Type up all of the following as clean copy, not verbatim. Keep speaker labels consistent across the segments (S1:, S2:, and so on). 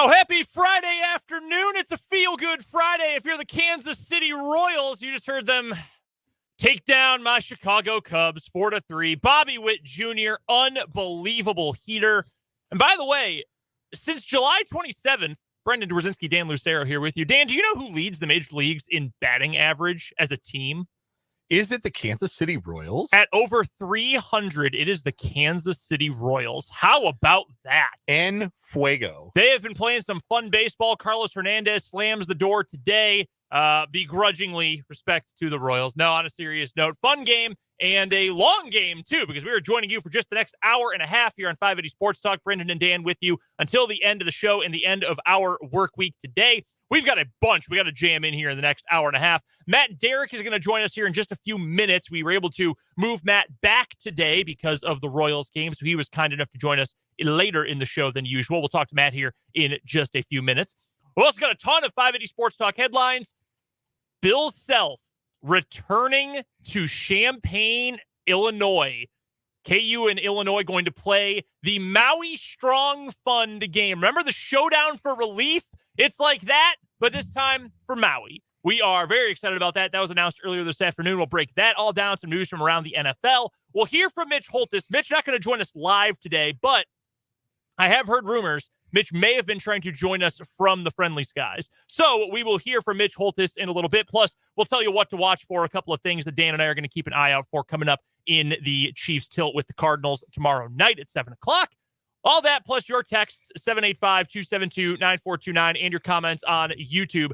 S1: Wow, happy Friday afternoon. It's a feel-good Friday. If you're the Kansas City Royals, you just heard them take down my Chicago Cubs 4-3. Bobby Witt Jr., unbelievable heater. And by the way, since July 27th, Brendan Dworzinski, Dan Lucero here with you. Dan, do you know who leads the major leagues in batting average as a team?
S2: Is it the Kansas City Royals?
S1: At over 300, it is the Kansas City Royals. How about that?
S2: En fuego.
S1: They have been playing some fun baseball. Carlos Hernandez slams the door today, begrudgingly, respect to the Royals. No, on a serious note, fun game and a long game, too, because we are joining you for just the next hour and a half here on 580 Sports Talk. Brendan and Dan with you until the end of the show and the end of our work week today. We've got a bunch. We got to jam in here in the next hour and a half. Matt Derrick is going to join us here in just a few minutes. We were able to move Matt back today because of the Royals game, so he was kind enough to join us later in the show than usual. We'll talk to Matt here in just a few minutes. We also got a ton of 580 Sports Talk headlines. Bill Self returning to Champaign, Illinois. KU and Illinois going to play the Maui Strong Fund game. Remember the showdown for relief? It's like that, but this time for Maui. We are very excited about that. That was announced earlier this afternoon. We'll break that all down. Some news from around the NFL. We'll hear from Mitch Holthus. Mitch not going to join us live today, but I have heard rumors Mitch may have been trying to join us from the Friendly Skies. So we will hear from Mitch Holthus in a little bit. Plus, we'll tell you what to watch for, a couple of things that Dan and I are going to keep an eye out for coming up in the Chiefs tilt with the Cardinals tomorrow night at 7 o'clock. All that plus your texts, 785-272-9429, and your comments on YouTube.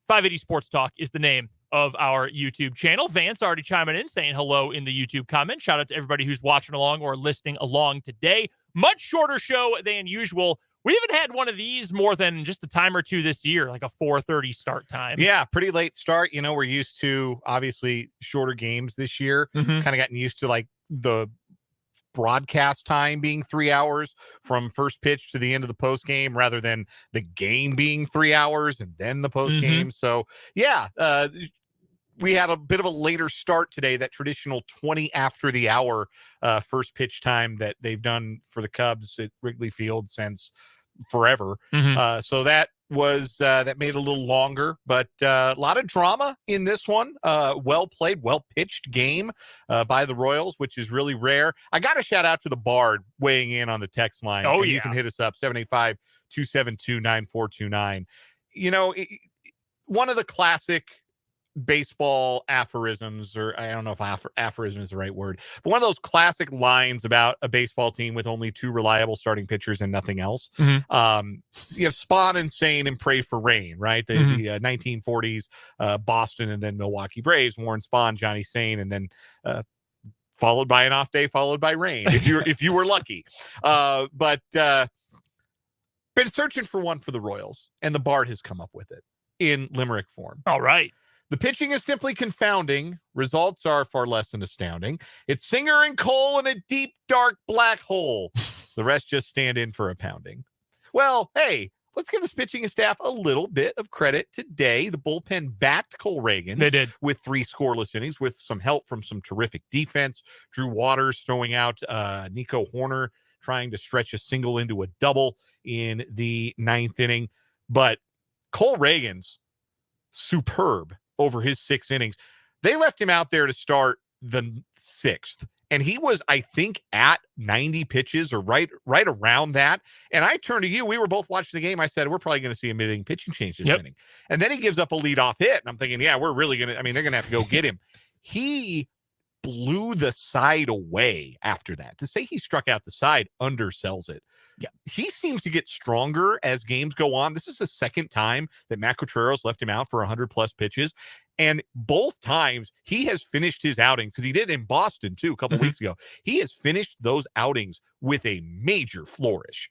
S1: 580 Sports Talk is the name of our YouTube channel. Vance already chiming in, saying hello in the YouTube comments. Shout out to everybody who's watching along or listening along today. Much shorter show than usual. We haven't had one of these more than just a time or two this year, like a 4:30 start time.
S2: Yeah, pretty late start. You know, we're used to, obviously, shorter games this year. Kind of gotten used to, like, the broadcast time being 3 hours from first pitch to the end of the post game rather than the game being 3 hours and then the post game. So yeah, we had a bit of a later start today, that traditional 20 after the hour first pitch time that they've done for the Cubs at Wrigley Field since forever. So that was that made it a little longer, but a lot of drama in this one. Well played, well pitched game by the Royals, which is really rare. I got a shout out to the Bard weighing in on the text line.
S1: Oh, yeah.
S2: You can hit us up 785-272-9429. You know, one of the classic baseball aphorisms, or I don't know if aphorism is the right word, but one of those classic lines about a baseball team with only two reliable starting pitchers and nothing else. You have Spawn and Sane and Pray for Rain, right? The 1940s Boston and then Milwaukee Braves, Warren Spahn, Johnny Sane, and then followed by an off day, followed by rain, if you were lucky. But been searching for one for the Royals, and the Bard has come up with it in limerick form.
S1: All right.
S2: The pitching is simply confounding. Results are far less than astounding. It's Singer and Cole in a deep, dark, black hole. The rest just stand in for a pounding. Well, hey, let's give this pitching staff a little bit of credit today. The bullpen backed Cole Reagan.
S1: They did.
S2: With 3 scoreless innings, with some help from some terrific defense. Drew Waters throwing out Nico Horner, trying to stretch a single into a double in the 9th inning. But Cole Reagan's superb over his 6 innings. They left him out there to start the 6th, and he was, I think, at 90 pitches or right around that. And I turned to you. We were both watching the game. I said, we're probably going to see a mid-inning pitching change this inning. And then he gives up a leadoff hit, and I'm thinking, yeah, we're really going to, I mean, they're going to have to go get him. He blew the side away after that. To say he struck out the side undersells it. Yeah, he seems to get stronger as games go on. This is the second time that Matt Contreras left him out for 100-plus pitches. And both times he has finished his outings, because he did in Boston, too, a couple weeks ago. He has finished those outings with a major flourish.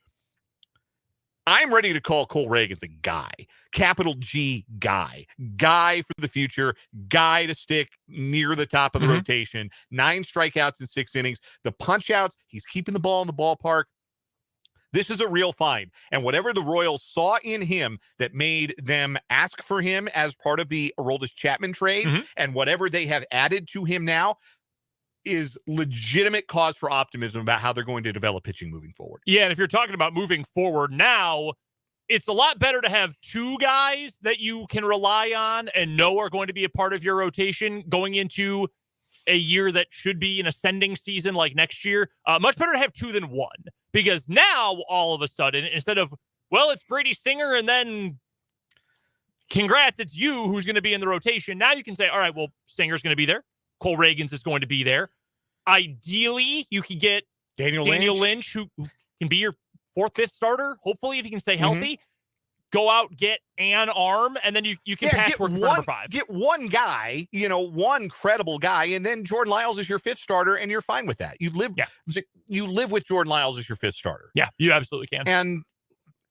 S2: I'm ready to call Cole Reagan's a guy, capital G guy for the future, guy to stick near the top of the rotation. 9 strikeouts in 6 innings. The punch outs, he's keeping the ball in the ballpark. This is a real find. And whatever the Royals saw in him that made them ask for him as part of the Aroldis Chapman trade, and whatever they have added to him now, is legitimate cause for optimism about how they're going to develop pitching moving forward.
S1: Yeah, and if you're talking about moving forward now, it's a lot better to have two guys that you can rely on and know are going to be a part of your rotation going into a year that should be an ascending season like next year. Much better to have two than one, because now all of a sudden, instead of, well, it's Brady Singer and then congrats, it's you who's going to be in the rotation. Now you can say, all right, well, Singer's going to be there. Cole Reagans is going to be there. Ideally, you could get Daniel Lynch, who can be your fourth, fifth starter. Hopefully, if he can stay healthy, go out, get an arm, and then you can patchwork for number 5.
S2: Get one guy, one credible guy, and then Jordan Lyles is your fifth starter, and you're fine with that. You live with Jordan Lyles as your fifth starter.
S1: Yeah, you absolutely can.
S2: And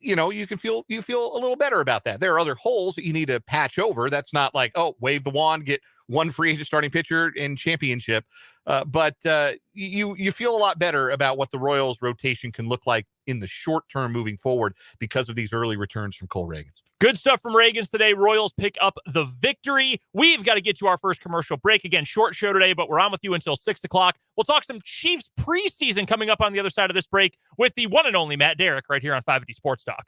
S2: you feel a little better about that. There are other holes that you need to patch over. That's not like, oh, wave the wand, get one free agent starting pitcher in championship. But you feel a lot better about what the Royals rotation can look like in the short term moving forward because of these early returns from Cole Reagans.
S1: Good stuff from Reagans today. Royals pick up the victory. We've got to get to our first commercial break. Again, short show today, but we're on with you until 6 o'clock. We'll talk some Chiefs preseason coming up on the other side of this break with the one and only Matt Derrick right here on 550 Sports Talk.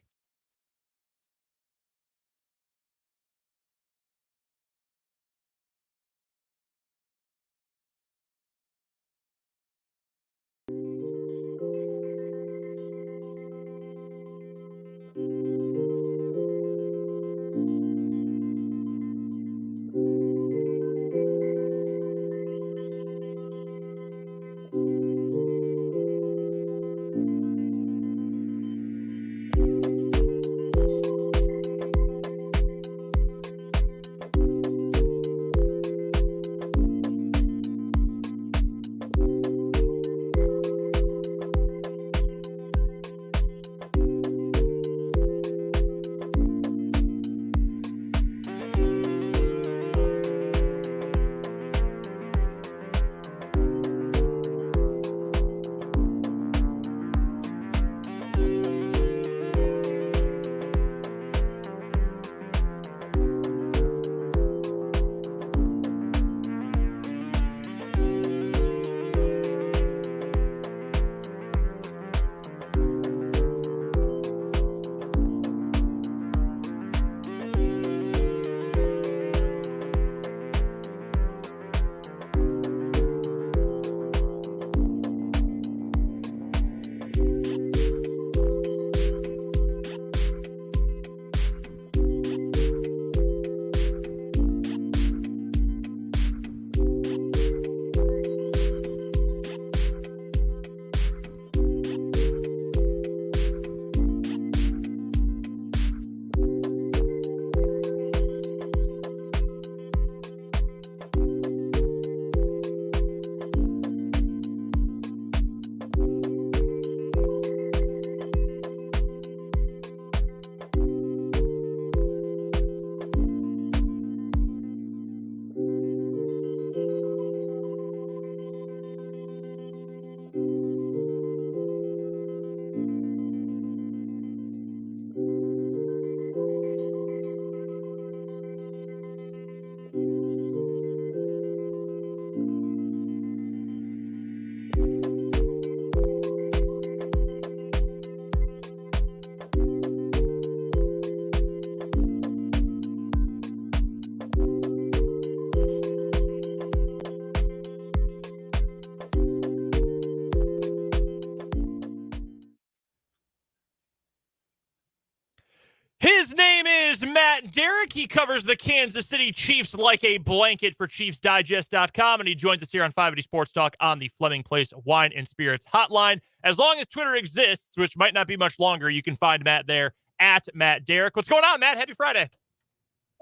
S1: His name is Matt Derrick. He covers the Kansas City Chiefs like a blanket for ChiefsDigest.com, and he joins us here on 580 Sports Talk on the Fleming Place Wine and Spirits hotline. As long as Twitter exists, which might not be much longer, you can find Matt there at Matt Derrick. What's going on, Matt? Happy Friday.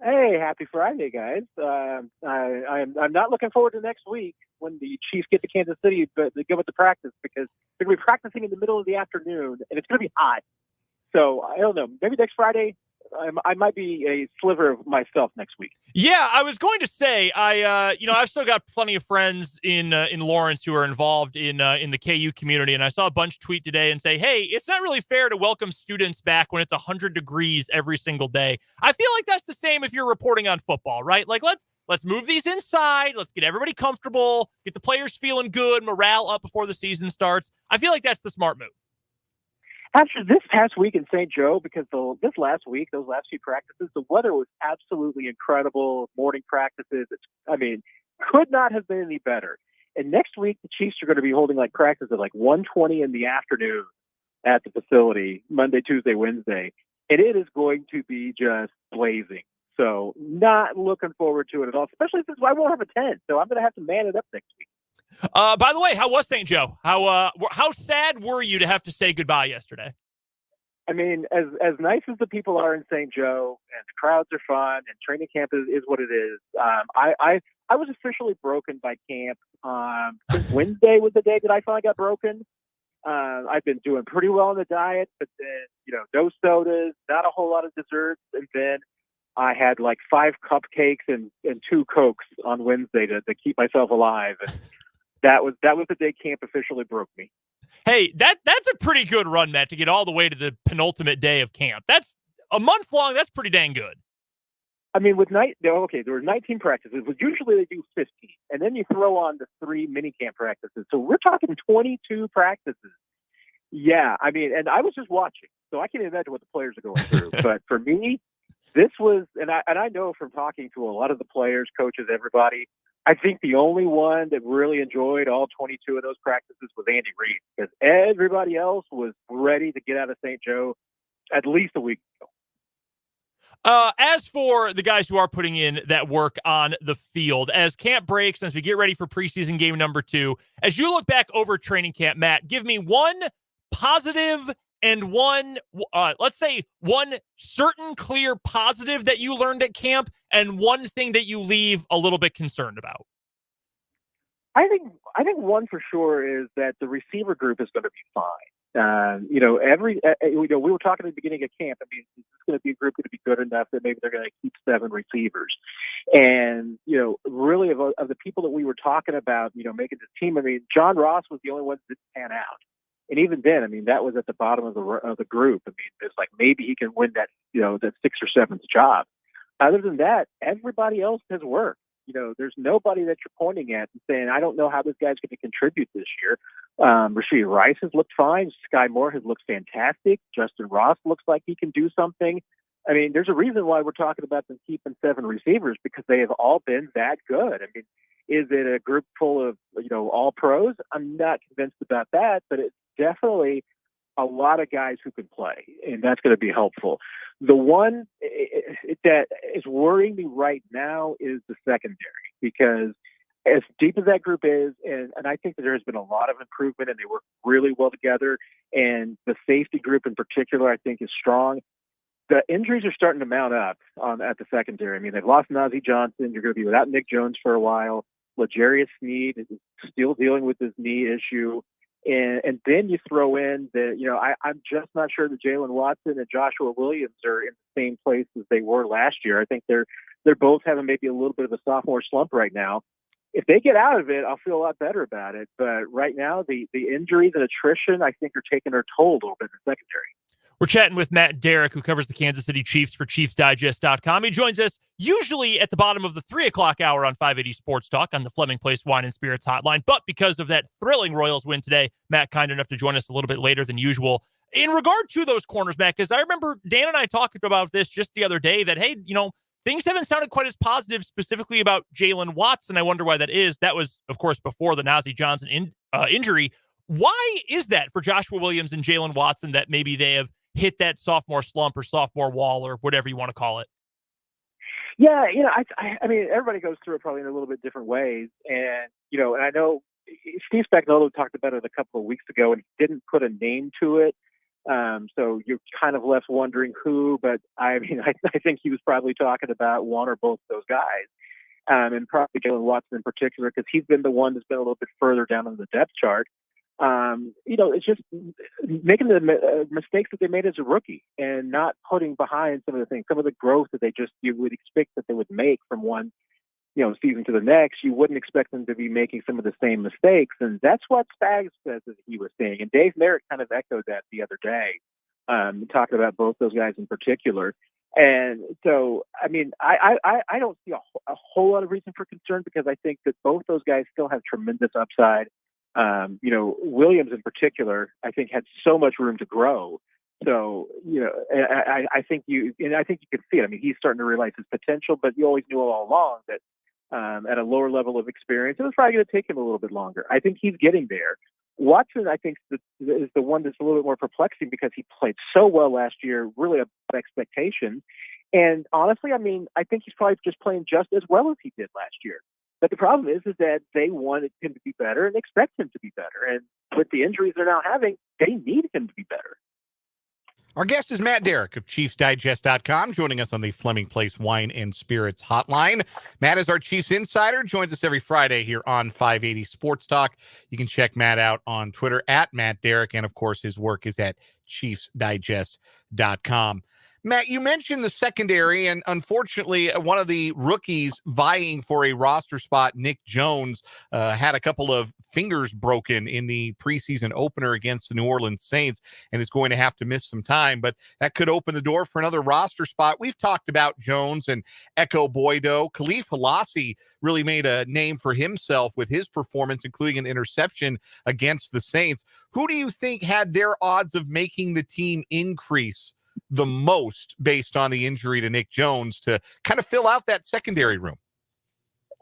S3: Hey, happy Friday, guys. I'm not looking forward to next week when the Chiefs get to Kansas City, but they go with the practice, because they're going to be practicing in the middle of the afternoon, and it's going to be hot. So I don't know. Maybe next Friday, I might be a sliver of myself next week.
S1: Yeah, I was going to say, I've still got plenty of friends in Lawrence who are involved in the KU community, and I saw a bunch tweet today and say, hey, it's not really fair to welcome students back when it's 100 degrees every single day. I feel like that's the same if you're reporting on football, right? Like, let's move these inside. Let's get everybody comfortable, get the players feeling good, morale up before the season starts. I feel like that's the smart move.
S3: After this past week in St. Joe, because those last few practices, the weather was absolutely incredible. Morning practices, could not have been any better. And next week, the Chiefs are going to be holding like practice at like 1:20 in the afternoon at the facility, Monday, Tuesday, Wednesday. And it is going to be just blazing. So not looking forward to it at all, especially since I won't have a tent. So I'm going to have to man it up next week.
S1: By the way, how was St. Joe? How sad were you to have to say goodbye yesterday?
S3: I mean, as nice as the people are in St. Joe, and the crowds are fun, and training camp is what it is. I was officially broken by camp. Wednesday was the day that I finally got broken. I've been doing pretty well on the diet, but then no sodas, not a whole lot of desserts, and then I had like 5 cupcakes and 2 Cokes on Wednesday to keep myself alive. And that was the day camp officially broke me.
S1: Hey, that's a pretty good run, Matt, to get all the way to the penultimate day of camp. That's a month long. That's pretty dang good.
S3: I mean, there were 19 practices. Usually they do 15, and then you throw on the 3 mini camp practices. So we're talking 22 practices. Yeah, I mean, and I was just watching, so I can't imagine what the players are going through. But for me, this was, and I know from talking to a lot of the players, coaches, everybody, I think the only one that really enjoyed all 22 of those practices was Andy Reid, because everybody else was ready to get out of St. Joe at least a week ago.
S1: As for the guys who are putting in that work on the field, as camp breaks, as we get ready for preseason game number 2, as you look back over training camp, Matt, give me one positive and one, let's say one certain clear positive that you learned at camp and one thing that you leave a little bit concerned about.
S3: I think one for sure is that the receiver group is going to be fine. We were talking at the beginning of camp. I mean, it's going to be a group going to be good enough that maybe they're going to keep 7 receivers. And, really of the people that we were talking about, making this team, I mean, John Ross was the only one that didn't pan out. And even then, I mean, that was at the bottom of the group. I mean, it's like maybe he can win that, that 6th or 7th job. Other than that, everybody else has worked. There's nobody that you're pointing at and saying, I don't know how this guy's going to contribute this year. Rashee Rice has looked fine. Sky Moore has looked fantastic. Justin Ross looks like he can do something. I mean, there's a reason why we're talking about them keeping 7 receivers, because they have all been that good. I mean, is it a group full of, all pros? I'm not convinced about that, but it's definitely a lot of guys who can play, and that's going to be helpful. The one that is worrying me right now is the secondary, because as deep as that group is, and I think that there has been a lot of improvement, and they work really well together, and the safety group in particular, I think, is strong. The injuries are starting to mount up at the secondary. I mean, they've lost Najee Johnson. You're going to be without Nick Jones for a while. L'Jarius Sneed is still dealing with his knee issue. And then you throw in I'm just not sure that Jalen Watson and Joshua Williams are in the same place as they were last year. I think they're both having maybe a little bit of a sophomore slump right now. If they get out of it, I'll feel a lot better about it. But right now, the injuries and attrition, I think, are taking their toll a little bit in the secondary.
S1: We're chatting with Matt Derrick, who covers the Kansas City Chiefs for ChiefsDigest.com. He joins us usually at the bottom of the 3 o'clock hour on 580 Sports Talk on the Fleming Place Wine and Spirits hotline. But because of that thrilling Royals win today, Matt kind enough to join us a little bit later than usual. In regard to those corners, Matt, because I remember Dan and I talking about this just the other day that, hey, things haven't sounded quite as positive specifically about Jalen Watson. I wonder why that is. That was, of course, before the Najee Johnson injury. Why is that for Joshua Williams and Jalen Watson that maybe they have hit that sophomore slump or sophomore wall or whatever you want to call it?
S3: Yeah, I mean, everybody goes through it probably in a little bit different ways. And, and I know Steve Spagnuolo talked about it a couple of weeks ago and didn't put a name to it. So you're kind of left wondering who, but I mean, I think he was probably talking about one or both of those guys. And probably Jalen Watson in particular, because he's been the one that's been a little bit further down on the depth chart. It's just making the mistakes that they made as a rookie and not putting behind some of the things, some of the growth that you would expect that they would make from one, season to the next. You wouldn't expect them to be making some of the same mistakes. And that's what Spags says that he was saying. And Dave Merritt kind of echoed that the other day, talking about both those guys in particular. And so, I mean, I don't see a whole lot of reason for concern, because I think that both those guys still have tremendous upside. Williams in particular, I think, had so much room to grow. So, I think you can see it. I mean, he's starting to realize his potential, but you always knew all along that at a lower level of experience, it was probably going to take him a little bit longer. I think he's getting there. Watson, I think, is the one that's a little bit more perplexing because he played so well last year, really above expectation. And honestly, I mean, I think he's probably just playing just as well as he did last year. But the problem is that they wanted him to be better and expect him to be better. And with the injuries they're now having, they need him to be better.
S2: Our guest is Matt Derrick of ChiefsDigest.com, joining us on the Fleming Place Wine and Spirits hotline. Matt is our Chiefs insider, joins us every Friday here on 580 Sports Talk. You can check Matt out on Twitter at Matt Derrick, and of course his work is at ChiefsDigest.com. Matt, you mentioned the secondary, and unfortunately, one of the rookies vying for a roster spot, Nick Jones, had a couple of fingers broken in the preseason opener against the New Orleans Saints and is going to have to miss some time, but that could open the door for another roster spot. We've talked about Jones and Echo Boydo. Khalif Halasi really made a name for himself with his performance, including an interception against the Saints. Who do you think had their odds of making the team increase the most based on the injury to Nick Jones to kind of fill out that secondary room?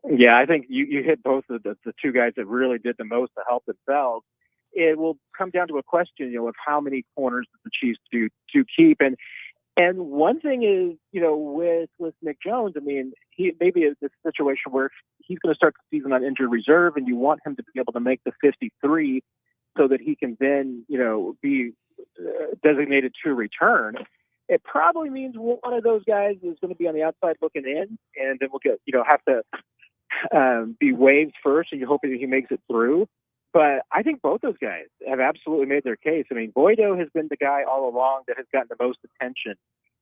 S3: Yeah, I think you hit both of the two guys that really did the most to help themselves. It will come down to a question, of how many corners the Chiefs do to keep. And one thing is, with Nick Jones, I mean, he maybe it's a situation where he's going to start the season on injured reserve, and you want him to be able to make the 53 so that he can then, be designated to return. It probably means one of those guys is going to be on the outside looking in, and then we'll get, have to be waived first, and you hope that he makes it through. But I think both those guys have absolutely made their case. I mean, Boydo has been the guy all along that has gotten the most attention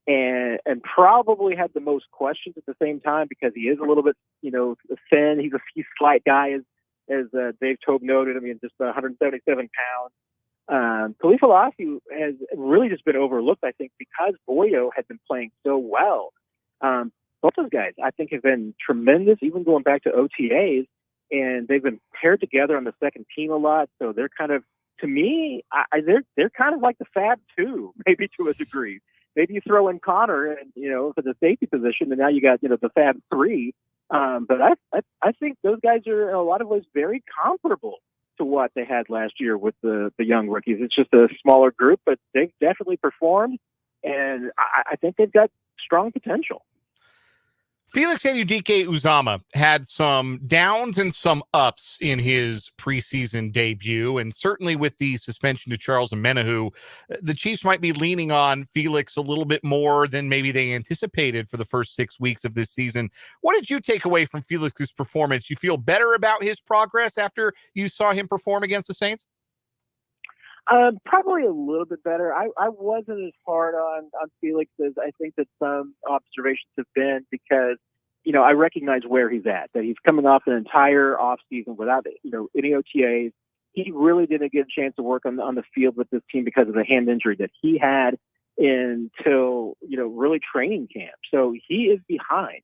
S3: and probably had the most questions at the same time because he is a little bit, thin. He's a slight guy, as Dave Tobe noted. I mean, just 177 pounds. Khalif Halasi has really just been overlooked, I think, because Boydo had been playing so well. Both those guys, I think, have been tremendous, even going back to OTAs, and they've been paired together on the second team a lot. So they're kind of, to me, they're kind of like the Fab Two, maybe to a degree. Maybe you throw in Connor, and for the safety position, and now you got the Fab Three. But I think those guys are in a lot of ways very comparable to what they had last year with the young rookies. It's just a smaller group, but they've definitely performed, and I think they've got strong potential.
S2: Felix Anudike-Uzomah had some downs and some ups in his preseason debut, and certainly with the suspension to Charles Omenihu, the Chiefs might be leaning on Felix a little bit more than maybe they anticipated for the first 6 weeks of this season. What did you take away from Felix's performance? You feel better about his progress after you saw him perform against the Saints?
S3: Probably a little bit better. I wasn't as hard on Felix as I think that some observations have been because, I recognize where he's at, that he's coming off an entire offseason without, any OTAs. He really didn't get a chance to work on the field with this team because of the hand injury that he had until, really training camp. So he is behind.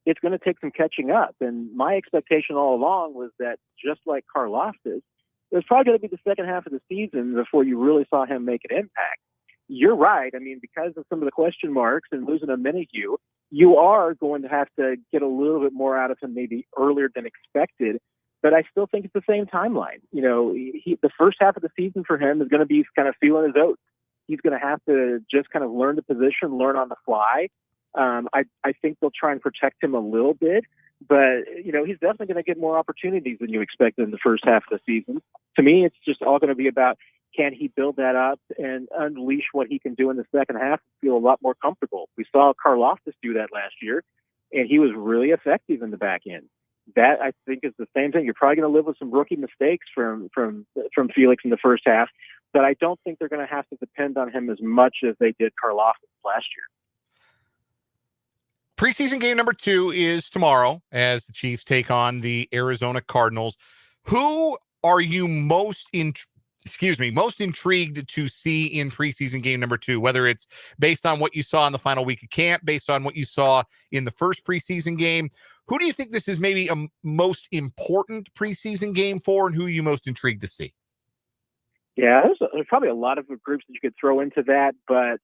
S3: It's going to take some catching up. And my expectation all along was that just like Karlaftis, it was probably going to be the second half of the season before you really saw him make an impact. You're right. I mean, because of some of the question marks and losing Omenihu, you are going to have to get a little bit more out of him maybe earlier than expected. But I still think it's the same timeline. The first half of the season for him is going to be kind of feeling his oats. He's going to have to just kind of learn the position, learn on the fly. I think they'll try and protect him a little bit. But, he's definitely going to get more opportunities than you expected in the first half of the season. To me, it's just all going to be about, can he build that up and unleash what he can do in the second half and feel a lot more comfortable? We saw Karlaftis do that last year, and he was really effective in the back end. That, I think, is the same thing. You're probably going to live with some rookie mistakes from Felix in the first half, but I don't think they're going to have to depend on him as much as they did Karlaftis last year.
S2: Preseason game number 2 is tomorrow as the Chiefs take on the Arizona Cardinals. Who are you most intrigued to see in preseason game number 2, whether it's based on what you saw in the final week of camp, based on what you saw in the first preseason game? Who do you think this is maybe a most important preseason game for, and who are you most intrigued to see?
S3: Yeah, there's probably a lot of groups that you could throw into that, but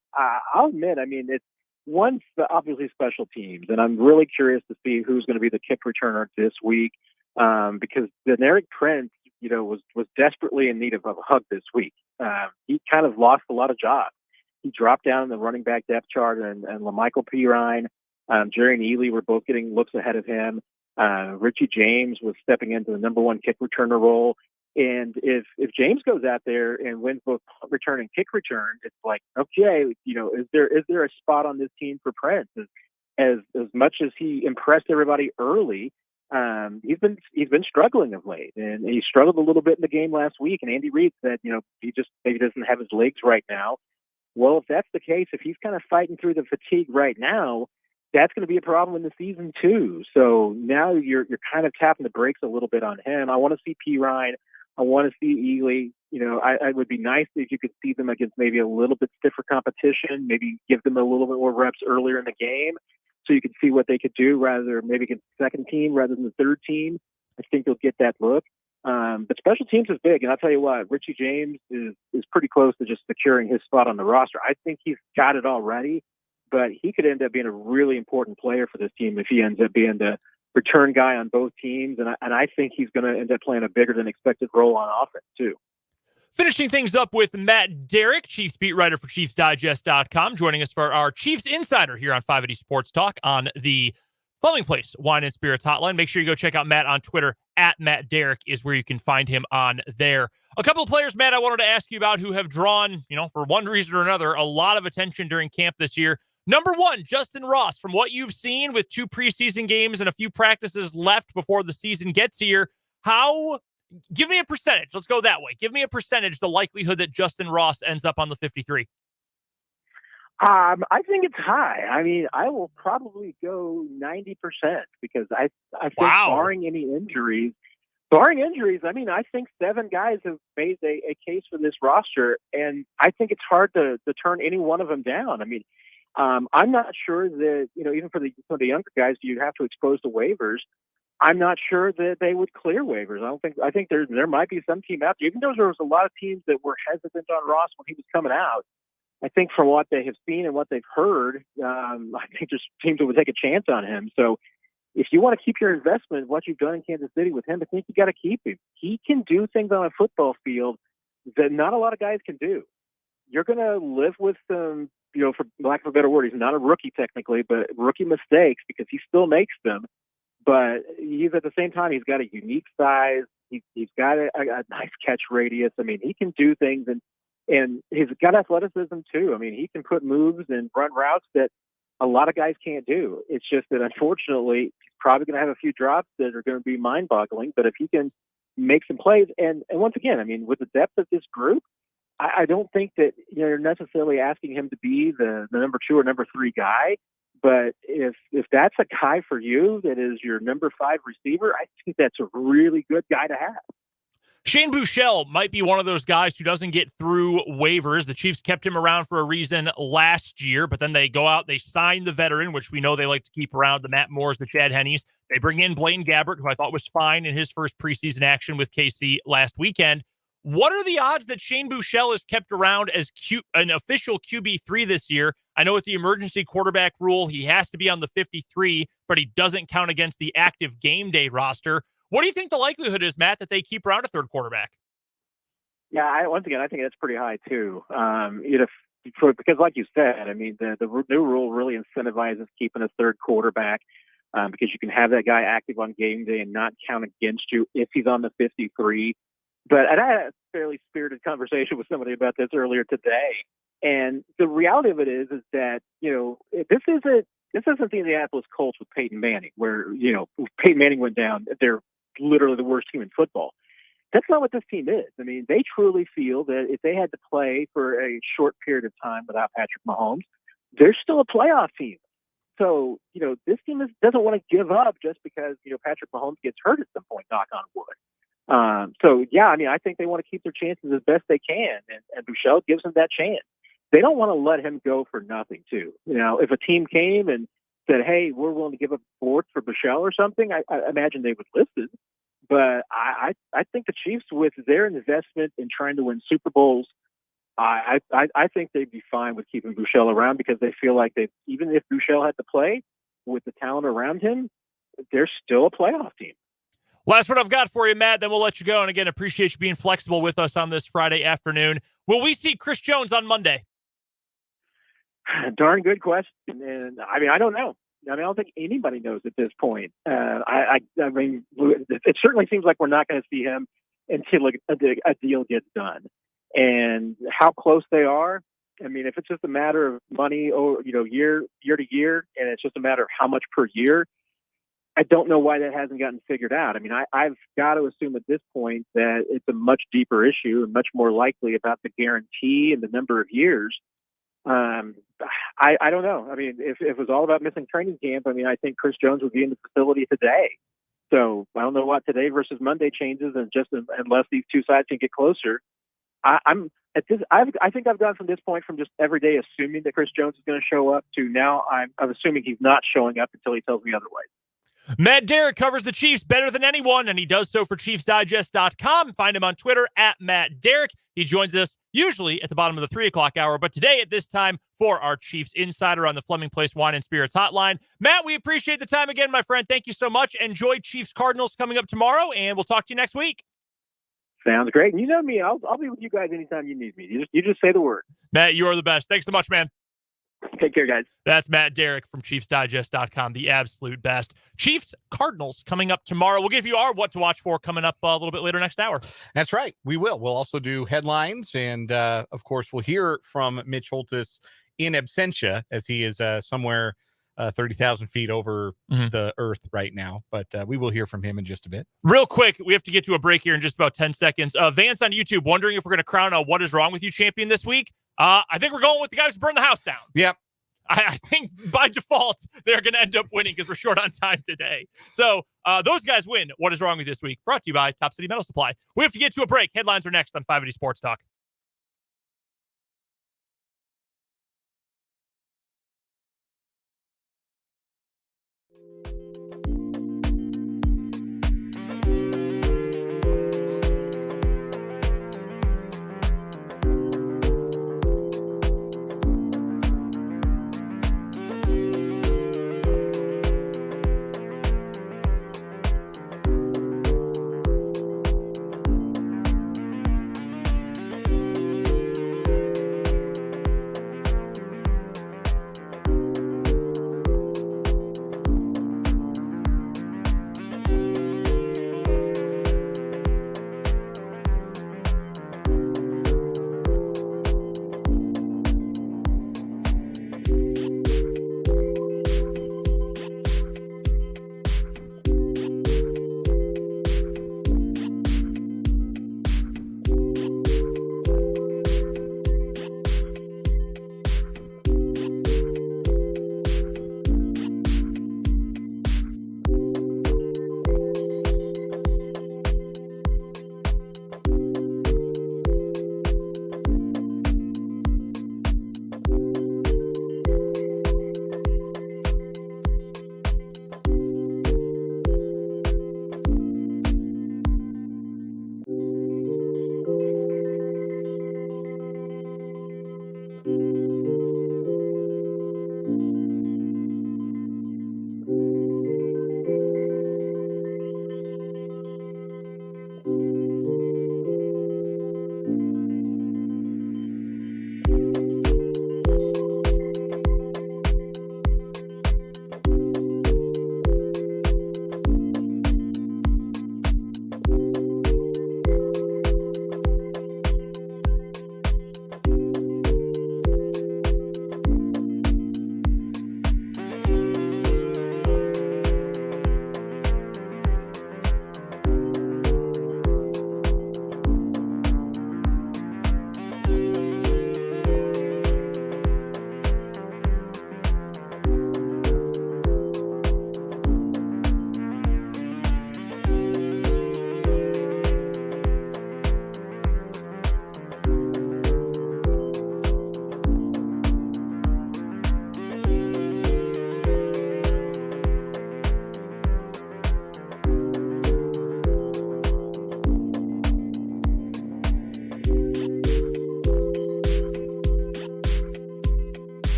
S3: I'll admit, I mean, it's one's obviously special teams, and I'm really curious to see who's going to be the kick returner this week, because the Derrick Prince, was desperately in need of a hug this week. He kind of lost a lot of jobs. He dropped down in the running back depth chart, and LaMichael Pirine, Jerry and Ely were both getting looks ahead of him. Richie James was stepping into the number one kick returner role. And if James goes out there and wins both punt return and kick return, it's like, okay, is there a spot on this team for Prince? As much as he impressed everybody early, he's been struggling of late, and he struggled a little bit in the game last week. And Andy Reid said, he just maybe doesn't have his legs right now. Well, if that's the case, if he's kind of fighting through the fatigue right now, that's going to be a problem in the season too. So now you're kind of tapping the brakes a little bit on him. I want to see Pirine. I want to see Ely. I would be nice if you could see them against maybe a little bit stiffer competition, maybe give them a little bit more reps earlier in the game so you could see what they could do maybe against the second team rather than the third team. I think they'll get that look. But special teams is big, and I'll tell you what, Richie James is pretty close to just securing his spot on the roster. I think he's got it already, but he could end up being a really important player for this team if he ends up being the return guy on both teams, and I think he's going to end up playing a bigger than expected role on offense too.
S1: Finishing things up with Matt Derrick, Chiefs beat writer for ChiefsDigest.com, joining us for our Chiefs Insider here on 580 Sports Talk on the Fleming Place Wine and Spirits Hotline. Make sure you go check out Matt on Twitter. @Matt Derrick is where you can find him on there. A couple of players, Matt, I wanted to ask you about who have drawn, for one reason or another, a lot of attention during camp this year. Number one, Justin Ross. From what you've seen with 2 preseason games and a few practices left before the season gets here, give me a percentage. Let's go that way. Give me a percentage, the likelihood that Justin Ross ends up on the 53.
S3: I think it's high. I mean, I will probably go 90% because I think barring injuries, I mean, I think 7 guys have made a case for this roster, and I think it's hard to turn any one of them down. I mean, I'm not sure that, even for the younger guys, you'd have to expose to waivers. I'm not sure that they would clear waivers. I think there might be some team out there, even though there was a lot of teams that were hesitant on Ross when he was coming out. I think from what they have seen and what they've heard, I think there's teams that would take a chance on him. So if you want to keep your investment, what you've done in Kansas City with him, I think you got to keep him. He can do things on a football field that not a lot of guys can do. You're going to live with some, for lack of a better word, he's not a rookie technically, but rookie mistakes because he still makes them. But he's at the same time, he's got a unique size. He's got a nice catch radius. I mean, he can do things, and he's got athleticism too. I mean, he can put moves and run routes that a lot of guys can't do. It's just that unfortunately, he's probably going to have a few drops that are going to be mind-boggling. But if he can make some plays, and once again, I mean, with the depth of this group, I don't think that you're necessarily asking him to be the number 2 or number 3 guy. But if that's a guy for you that is your number 5 receiver, I think that's a really good guy to have.
S1: Shane Buechele might be one of those guys who doesn't get through waivers. The Chiefs kept him around for a reason last year, but then they go out, they sign the veteran, which we know they like to keep around, the Matt Moores, the Chad Henneys. They bring in Blaine Gabbert, who I thought was fine in his first preseason action with KC last weekend. What are the odds that Shane Buechele is kept around as an official QB3 this year? I know with the emergency quarterback rule, he has to be on the 53, but he doesn't count against the active game day roster. What do you think the likelihood is, Matt, that they keep around a third quarterback?
S3: Yeah, once again, I think that's pretty high too. Because like you said, I mean, the new rule really incentivizes keeping a third quarterback because you can have that guy active on game day and not count against you if he's on the 53. But I had a fairly spirited conversation with somebody about this earlier today. And the reality of it is that, this isn't the Indianapolis Colts with Peyton Manning, where, Peyton Manning went down. They're literally the worst team in football. That's not what this team is. I mean, they truly feel that if they had to play for a short period of time without Patrick Mahomes, they're still a playoff team. So, this team doesn't want to give up just because, Patrick Mahomes gets hurt at some point, knock on wood. I think they want to keep their chances as best they can, and Buechele gives them that chance. They don't want to let him go for nothing, too. If a team came and said, hey, we're willing to give up fourth for Bouchel or something, I imagine they would listen. But I think the Chiefs, with their investment in trying to win Super Bowls, I think they'd be fine with keeping Bouchel around, because they feel like even if Bouchel had to play with the talent around him, they're still a playoff team.
S1: Last one I've got for you, Matt, then we'll let you go. And again, appreciate you being flexible with us on this Friday afternoon. Will we see Chris Jones on Monday?
S3: Darn good question. And I mean, I don't know. I don't think anybody knows at this point. I mean, it certainly seems like we're not going to see him until a deal gets done. And how close they are, I mean, if it's just a matter of money, or year to year, and it's just a matter of how much per year, I don't know why that hasn't gotten figured out. I mean, I've got to assume at this point that it's a much deeper issue and much more likely about the guarantee and the number of years. I don't know. I mean, if it was all about missing training camp, I mean, I think Chris Jones would be in the facility today. So I don't know what today versus Monday changes, and just unless these two sides can get closer. I think I've gone from this point from just every day assuming that Chris Jones is going to show up to now I'm assuming he's not showing up until he tells me otherwise.
S1: Matt Derrick covers the Chiefs better than anyone, and he does so for ChiefsDigest.com. Find him on Twitter at Matt Derrick. He joins us usually at the bottom of the 3 o'clock hour, but today at this time for our Chiefs Insider on the Fleming Place Wine and Spirits Hotline. Matt, we appreciate the time again, my friend. Thank you so much. Enjoy Chiefs-Cardinals coming up tomorrow, and we'll talk to you next week.
S3: Sounds great. And you know me, I'll be with you guys anytime you need me. You just say the word.
S1: Matt, you are the best. Thanks so much, man.
S3: Take care, guys.
S1: That's Matt Derrick from ChiefsDigest.com, the absolute best. Chiefs-Cardinals coming up tomorrow. We'll give you our what to watch for coming up a little bit later next hour.
S2: That's right. We will. We'll also do headlines. And, of course, we'll hear from Mitch Holthus in absentia, as he is somewhere 30,000 feet over the earth right now. But we will hear from him in just a bit.
S1: Real quick, we have to get to a break here in just about 10 seconds. Vance on YouTube wondering if we're going to crown a What Is Wrong With You champion this week. I think we're going with the guys who burned the house down.
S2: Yep.
S1: I think by default, they're going to end up winning because we're short on time today. So those guys win. What Is Wrong With You this week? Brought to you by Top City Metal Supply. We have to get to a break. Headlines are next on 580 Sports Talk.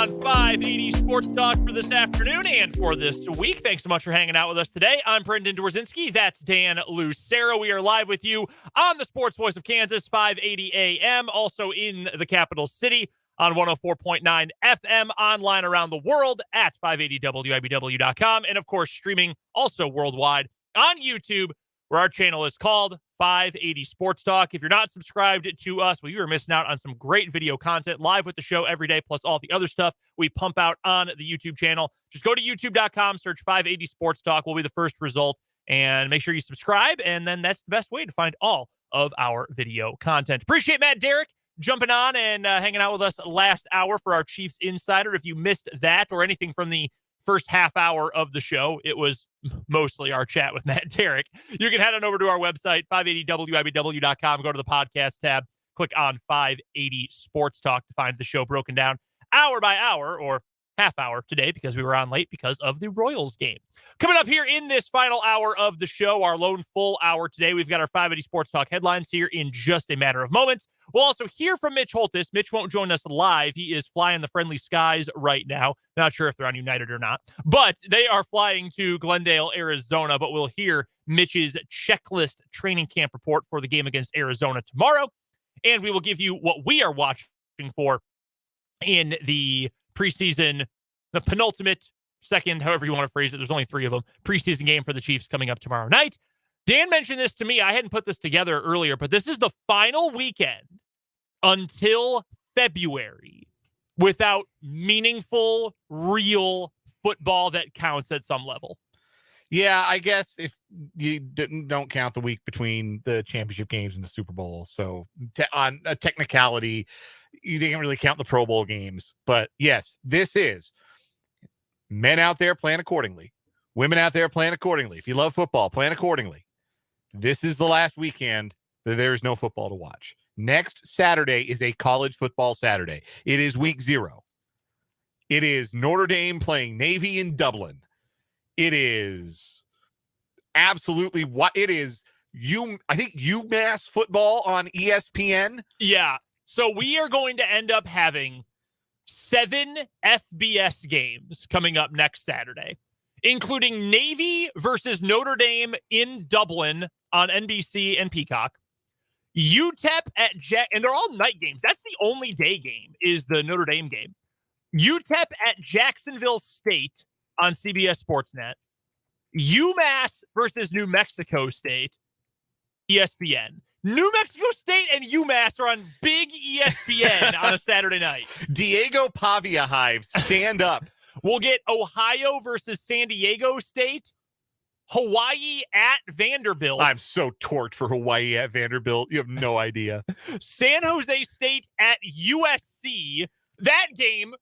S1: on 580 Sports Talk for this afternoon and for this week. Thanks so much for hanging out with us today. I'm Brendan Dworzynski. That's Dan Lucero. We are live with you on the Sports Voice of Kansas, 580 AM, also in the capital city on 104.9 FM, online around the world at 580wibw.com, and of course streaming also worldwide on YouTube, where our channel is called 580 Sports Talk. If you're not subscribed to us, well, you are missing out on some great video content live with the show every day, plus all the other stuff we pump out on the YouTube channel. Just go to youtube.com, search 580 Sports Talk. Will be the first result, and make sure you subscribe, and then that's the best way to find all of our video content. Appreciate Matt Derrick jumping on and hanging out with us last hour for our Chiefs Insider. If you missed that or anything from the first half hour of the show, it was mostly our chat with Matt Derrick. You can head on over to our website, 580wibw.com, go to the podcast tab, click on 580 Sports Talk to find the show broken down hour by hour, or half hour today because we were on late because of the Royals game. Coming up here in this final hour of the show, our lone full hour today, we've got our 580 Sports Talk headlines here in just a matter of moments. We'll also hear from Mitch Holthus. Mitch won't join us live. He is flying the friendly skies right now. Not sure if they're on United or not, but they are flying to Glendale, Arizona. But we'll hear Mitch's checklist training camp report for the game against Arizona tomorrow. And we will give you what we are watching for in the preseason, the penultimate, second, however you want to phrase it. There's only 3 of them. Preseason game for the Chiefs coming up tomorrow night. Dan mentioned this to me. I hadn't put this together earlier, but this is the final weekend until February without meaningful, real football that counts at some level.
S2: Yeah, I guess if you don't count the week between the championship games and the Super Bowl. So on a technicality, you didn't really count the Pro Bowl games. But yes, this is men out there playing accordingly. Women out there playing accordingly. If you love football, playing accordingly. This is the last weekend that there is no football to watch. Next Saturday is a college football Saturday. It is week 0. It is Notre Dame playing Navy in Dublin. It is absolutely what it is. I think UMass football on ESPN.
S1: Yeah. So we are going to end up having 7 FBS games coming up next Saturday, including Navy versus Notre Dame in Dublin on NBC and Peacock. UTEP at and they're all night games. That's the only day game is the Notre Dame game. UTEP at Jacksonville State on CBS Sportsnet. UMass versus New Mexico State, ESPN. New Mexico State and UMass are on big ESPN on a Saturday night.
S2: Diego Pavia Hive, stand up.
S1: We'll get Ohio versus San Diego State. Hawaii at Vanderbilt.
S2: I'm so torqued for Hawaii at Vanderbilt. You have no idea.
S1: San Jose State at USC. That game,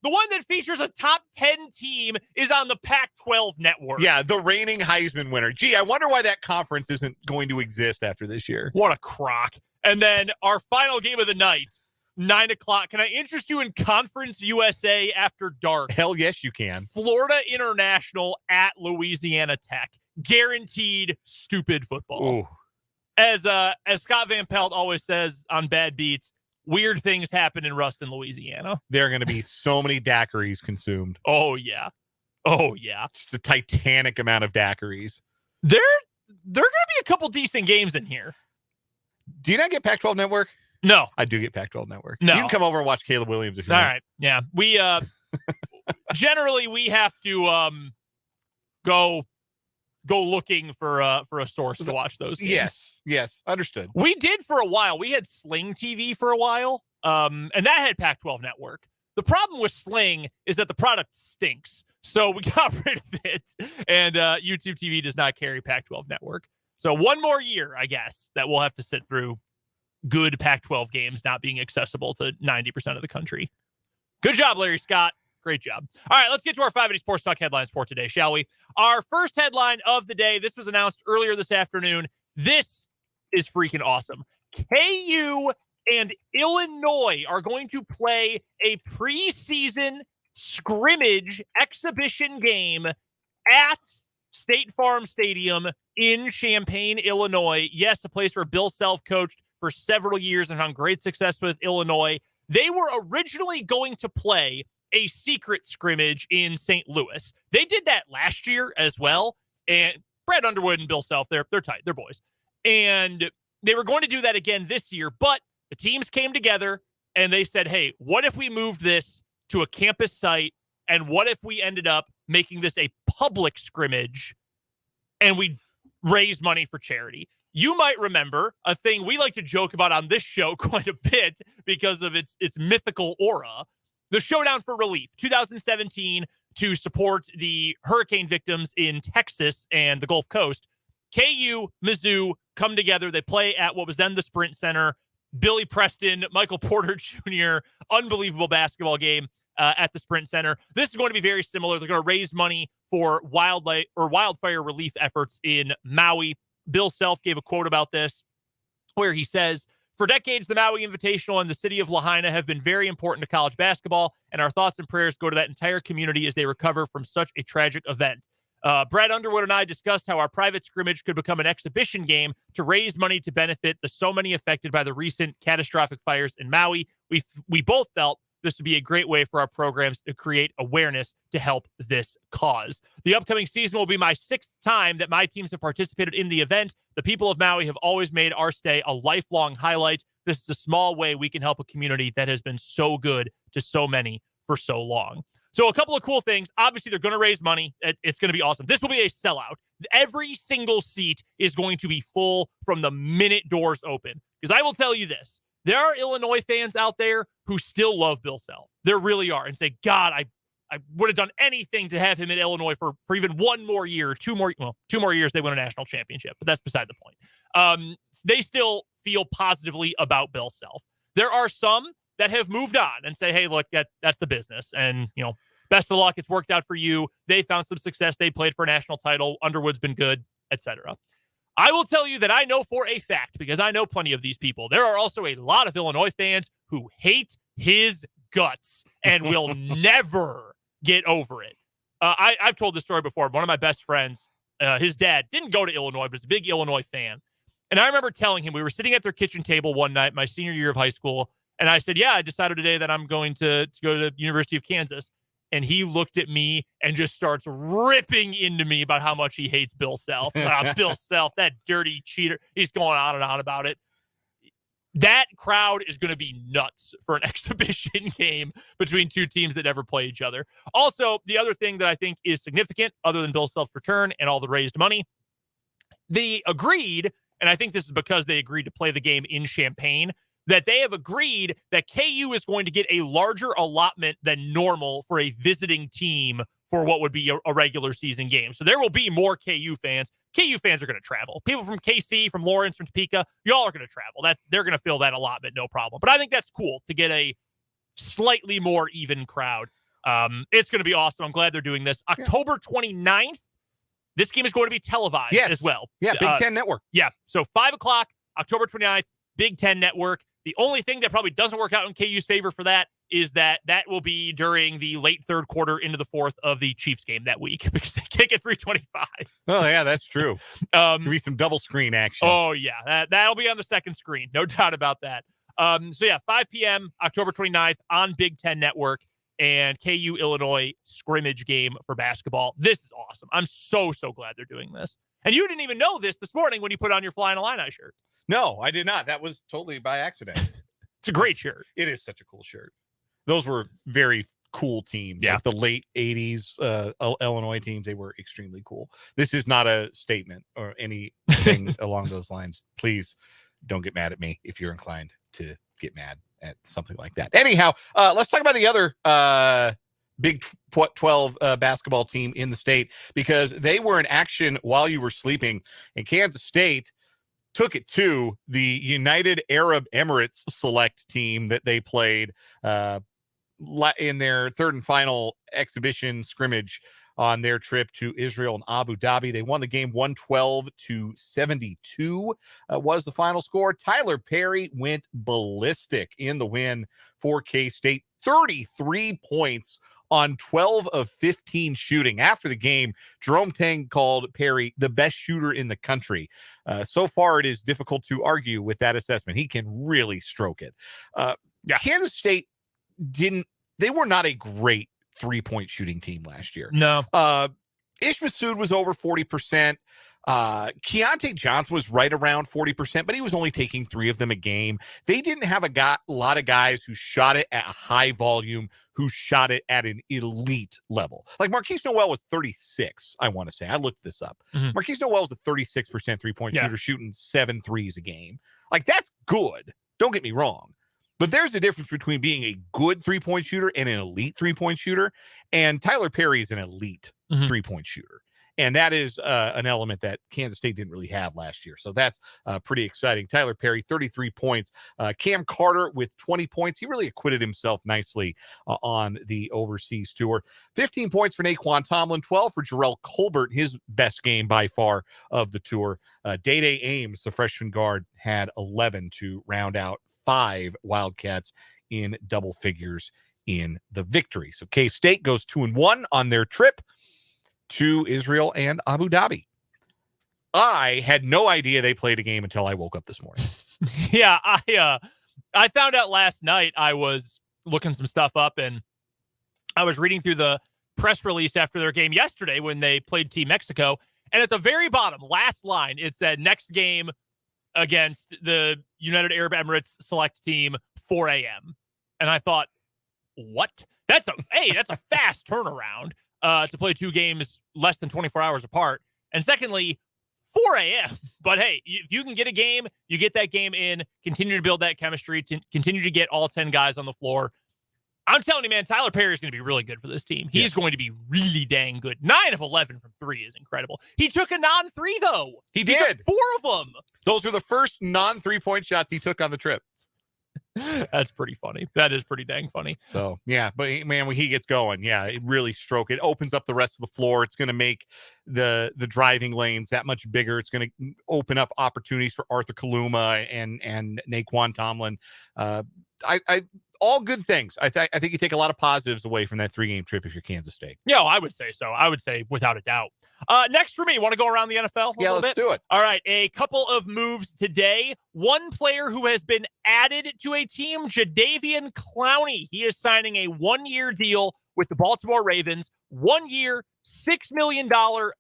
S1: the one that features a top 10 team, is on the Pac-12 network.
S2: Yeah, the reigning Heisman winner. Gee, I wonder why that conference isn't going to exist after this year.
S1: What a crock. And then our final game of the night, 9 o'clock. Can I interest you in Conference USA after dark?
S2: Hell yes, you can.
S1: Florida International at Louisiana Tech. Guaranteed stupid football.
S2: Ooh.
S1: As Scott Van Pelt always says on Bad Beats, weird things happen in Ruston, Louisiana.
S2: There are going to be so many daiquiris consumed.
S1: Oh, yeah. Oh, yeah.
S2: Just a titanic amount of daiquiris.
S1: There are going to be a couple decent games in here.
S2: Do you not get Pac-12 Network?
S1: No.
S2: I do get Pac-12 Network.
S1: No.
S2: You can come over and watch Caleb Williams if you
S1: want.
S2: want.
S1: All right. Yeah. We generally we have to go looking for a source to watch those games.
S2: Yes. Understood.
S1: We did for a while. We had Sling TV for a while. And that had Pac-12 Network. The problem with Sling is that the product stinks. So we got rid of it. And YouTube TV does not carry Pac-12 Network. So one more year, I guess, that we'll have to sit through good Pac-12 games not being accessible to 90% of the country. Good job, Larry Scott. Great job. All right, let's get to our 580 Sports Talk headlines for today, shall we? Our first headline of the day, this was announced earlier this afternoon. This is freaking awesome. KU and Illinois are going to play a preseason scrimmage exhibition game at State Farm Stadium in Champaign, Illinois. Yes, a place where Bill Self coached for several years and found great success with Illinois. They were originally going to play a secret scrimmage in St. Louis. They did that last year as well. And Brad Underwood and Bill Self, they're tight. They're boys. And they were going to do that again this year, but the teams came together and they said, hey, what if we moved this to a campus site? And what if we ended up making this a public scrimmage and we raised money for charity? You might remember a thing we like to joke about on this show quite a bit because of its mythical aura. The Showdown for Relief, 2017, to support the hurricane victims in Texas and the Gulf Coast. KU, Mizzou come together. They play at what was then the Sprint Center. Billy Preston, Michael Porter Jr., unbelievable basketball game at the Sprint Center. This is going to be very similar. They're going to raise money for wildfire relief efforts in Maui. Bill Self gave a quote about this where he says, for decades, the Maui Invitational and the city of Lahaina have been very important to college basketball, and our thoughts and prayers go to that entire community as they recover from such a tragic event. Brad Underwood and I discussed how our private scrimmage could become an exhibition game to raise money to benefit the so many affected by the recent catastrophic fires in Maui. We both felt this would be a great way for our programs to create awareness to help this cause. The upcoming season will be my 6th time that my teams have participated in the event. The people of Maui have always made our stay a lifelong highlight. This is a small way we can help a community that has been so good to so many for so long. So a couple of cool things. Obviously, they're going to raise money. It's going to be awesome. This will be a sellout. Every single seat is going to be full from the minute doors open. Because I will tell you this. There are Illinois fans out there who still love Bill Self. There really are. And say, God, I would have done anything to have him in Illinois for even one more year, two more years, they win a national championship. But that's beside the point. They still feel positively about Bill Self. There are some that have moved on and say, hey, look, that's the business. And, best of luck. It's worked out for you. They found some success. They played for a national title. Underwood's been good, etc. I will tell you that I know for a fact, because I know plenty of these people, there are also a lot of Illinois fans who hate his guts and will never get over it. I've told this story before. One of my best friends, his dad didn't go to Illinois, but was a big Illinois fan. And I remember telling him, we were sitting at their kitchen table one night, my senior year of high school, and I said, yeah, I decided today that I'm going to go to the University of Kansas. And he looked at me and just starts ripping into me about how much he hates Bill Self. Bill Self, that dirty cheater. He's going on and on about it. That crowd is going to be nuts for an exhibition game between two teams that never play each other. Also, the other thing that I think is significant, other than Bill Self's return and all the raised money, they agreed, and I think this is because they agreed to play the game in Champaign, that they have agreed that KU is going to get a larger allotment than normal for a visiting team for what would be a regular season game. So there will be more KU fans. KU fans are going to travel. People from KC, from Lawrence, from Topeka, y'all are going to travel. They're going to fill that allotment, no problem. But I think that's cool to get a slightly more even crowd. It's going to be awesome. I'm glad they're doing this. October 29th, this game is going to be televised as well.
S2: Yeah, Big Ten Network.
S1: Yeah, so 5 o'clock, October 29th, Big Ten Network. The only thing that probably doesn't work out in KU's favor for that is that will be during the late third quarter into the fourth of the Chiefs game that week because they kick at 3:25.
S2: Oh, yeah, that's true. There'll be some double screen action.
S1: Oh, yeah. That'll be on the second screen. No doubt about that. 5 p.m., October 29th on Big Ten Network and KU Illinois scrimmage game for basketball. This is awesome. I'm so glad they're doing this. And you didn't even know this morning when you put on your Flying Illini shirt.
S2: No, I did not. That was totally by accident.
S1: It's a great shirt.
S2: It is such a cool shirt. Those were very cool teams.
S1: Yeah.
S2: Like the late 80s Illinois teams, they were extremely cool. This is not a statement or anything along those lines. Please don't get mad at me if you're inclined to get mad at something like that. Anyhow, let's talk about the other Big 12 basketball team in the state because they were in action while you were sleeping. And Kansas State took it to the United Arab Emirates select team that they played in their third and final exhibition scrimmage on their trip to Israel and Abu Dhabi. They won the game 112-72 was the final score. Tyler Perry went ballistic in the win for K-State. 33 points on 12 of 15 shooting. After the game, Jerome Tang called Perry the best shooter in the country. So far, it is difficult to argue with that assessment. He can really stroke it. Kansas State didn't they were not a great 3-point shooting team last year.
S1: No.
S2: Ish Massoud was over 40%. Keontae Johnson was right around 40%, but he was only taking 3 of them a game. They didn't have a lot of guys who shot it at a high volume, who shot it at an elite level. Like Marquise Noel was 36, I want to say. I looked this up.
S1: Mm-hmm.
S2: Marquise Noel was a 36% 3-point shooter, shooting 7 threes a game. Like, that's good. Don't get me wrong. But there's a difference between being a good 3-point shooter and an elite 3-point shooter. And Tyler Perry is an elite 3-point shooter. And that is an element that Kansas State didn't really have last year. So that's pretty exciting. Tyler Perry, 33 points. Cam Carter with 20 points. He really acquitted himself nicely on the overseas tour. 15 points for Naquan Tomlin, 12 for Jarrell Colbert, his best game by far of the tour. Day-Day Ames, the freshman guard, had 11 to round out 5 Wildcats in double figures in the victory. So K-State goes 2-1 on their trip to Israel and Abu Dhabi. I had no idea they played a game until I woke up this morning.
S1: Yeah, I found out last night. I was looking some stuff up, and I was reading through the press release after their game yesterday when they played Team Mexico, and at the very bottom, last line, it said, next game against the United Arab Emirates select team, 4 a.m. And I thought, what? That's a fast turnaround. To play 2 games less than 24 hours apart. And secondly, 4 a.m. But hey, if you can get a game, you get that game in, continue to build that chemistry, to continue to get all 10 guys on the floor. I'm telling you, man, Tyler Perry is going to be really good for this team. He's going to be really dang good. 9 of 11 from 3 is incredible. He took a non-3, though.
S2: He did.
S1: 4 of them.
S2: Those were the first non-3-point shots he took on the trip.
S1: That's pretty funny. That is pretty dang funny.
S2: So, yeah, but man, when he gets going, it really it opens up the rest of the floor. It's going to make the driving lanes that much bigger. It's going to open up opportunities for Arthur Kaluma and Naquan Tomlin. All good things. I think you take a lot of positives away from that 3-game trip if you're Kansas State.
S1: Yeah, I would say so. I would say without a doubt. Next for me, want to go around the NFL a little bit?
S2: Do it.
S1: All right, a couple of moves today. One player who has been added to a team, Jadeveon Clowney. He is signing a 1-year deal with the Baltimore Ravens. 1 year, $6 million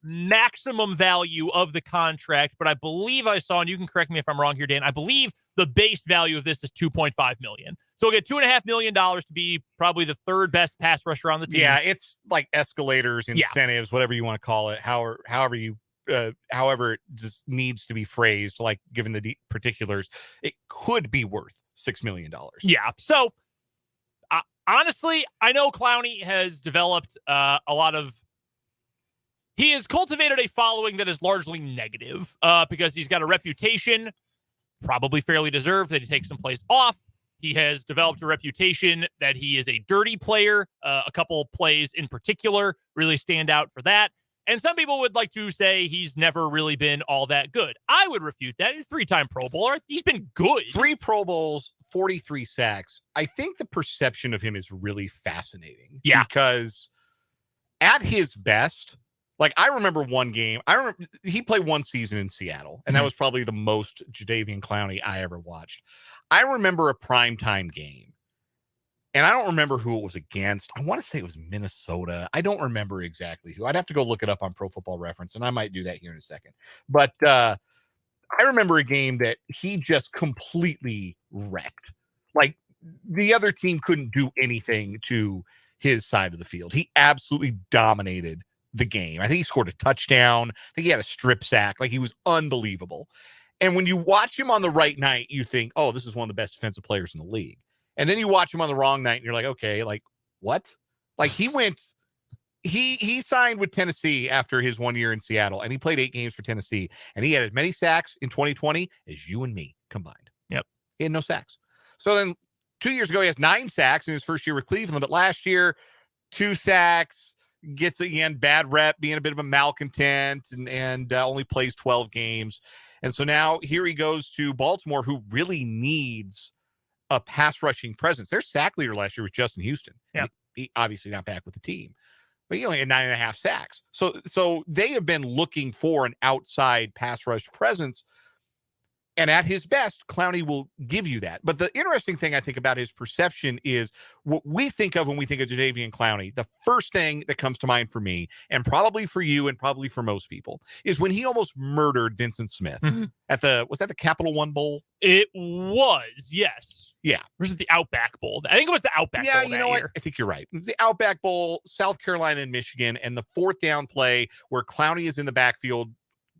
S1: maximum value of the contract. But I believe I saw, and you can correct me if I'm wrong here, Dan, I believe the base value of this is $2.5 million. So we'll get $2.5 million to be probably the 3rd best pass rusher on the team.
S2: Yeah, it's like escalators, incentives, whatever you want to call it, however it just needs to be phrased, like given the particulars, it could be worth $6 million.
S1: Yeah. So honestly, I know Clowney has developed he has cultivated a following that is largely negative because he's got a reputation, probably fairly deserved, that he takes some plays off. He has developed a reputation that he is a dirty player. A couple plays in particular really stand out for that. And some people would like to say he's never really been all that good. I would refute that. He's a 3-time Pro Bowler. He's been good.
S2: 3 Pro Bowls, 43 sacks. I think the perception of him is really fascinating.
S1: Yeah.
S2: Because at his best, like I remember one game, he played 1 season in Seattle, and that was probably the most Jadeveon Clowney I ever watched. I remember a primetime game, and I don't remember who it was against. I want to say it was Minnesota. I don't remember exactly who. I'd have to go look it up on Pro Football Reference, and I might do that here in a second. But I remember a game that he just completely wrecked. Like, the other team couldn't do anything to his side of the field. He absolutely dominated the game. I think he scored a touchdown. I think he had a strip sack. Like, he was unbelievable. And when you watch him on the right night, you think, oh, this is one of the best defensive players in the league. And then you watch him on the wrong night, and you're like, okay, like, what? Like, he signed with Tennessee after his 1 year in Seattle, and he played 8 games for Tennessee, and he had as many sacks in 2020 as you and me combined.
S1: Yep.
S2: He had no sacks. So then 2 years ago, he has 9 sacks in his first year with Cleveland, but last year, 2 sacks, gets, again, bad rep, being a bit of a malcontent, and only plays 12 games. And so now here he goes to Baltimore, who really needs a pass rushing presence. Their sack leader last year was Justin Houston.
S1: Yeah.
S2: He obviously not back with the team, but he only had 9.5 sacks. So they have been looking for an outside pass rush presence. And at his best, Clowney will give you that. But the interesting thing I think about his perception is what we think of when we think of Jadeveon Clowney. The first thing that comes to mind for me, and probably for you and probably for most people, is when he almost murdered Vincent Smith at was that the Capital One Bowl?
S1: It was, yes.
S2: Yeah.
S1: Or was it the Outback Bowl? I think it was the Outback Bowl.
S2: Yeah, you know what?
S1: Year.
S2: I think you're right. It's the Outback Bowl, South Carolina and Michigan, and the fourth down play where Clowney is in the backfield,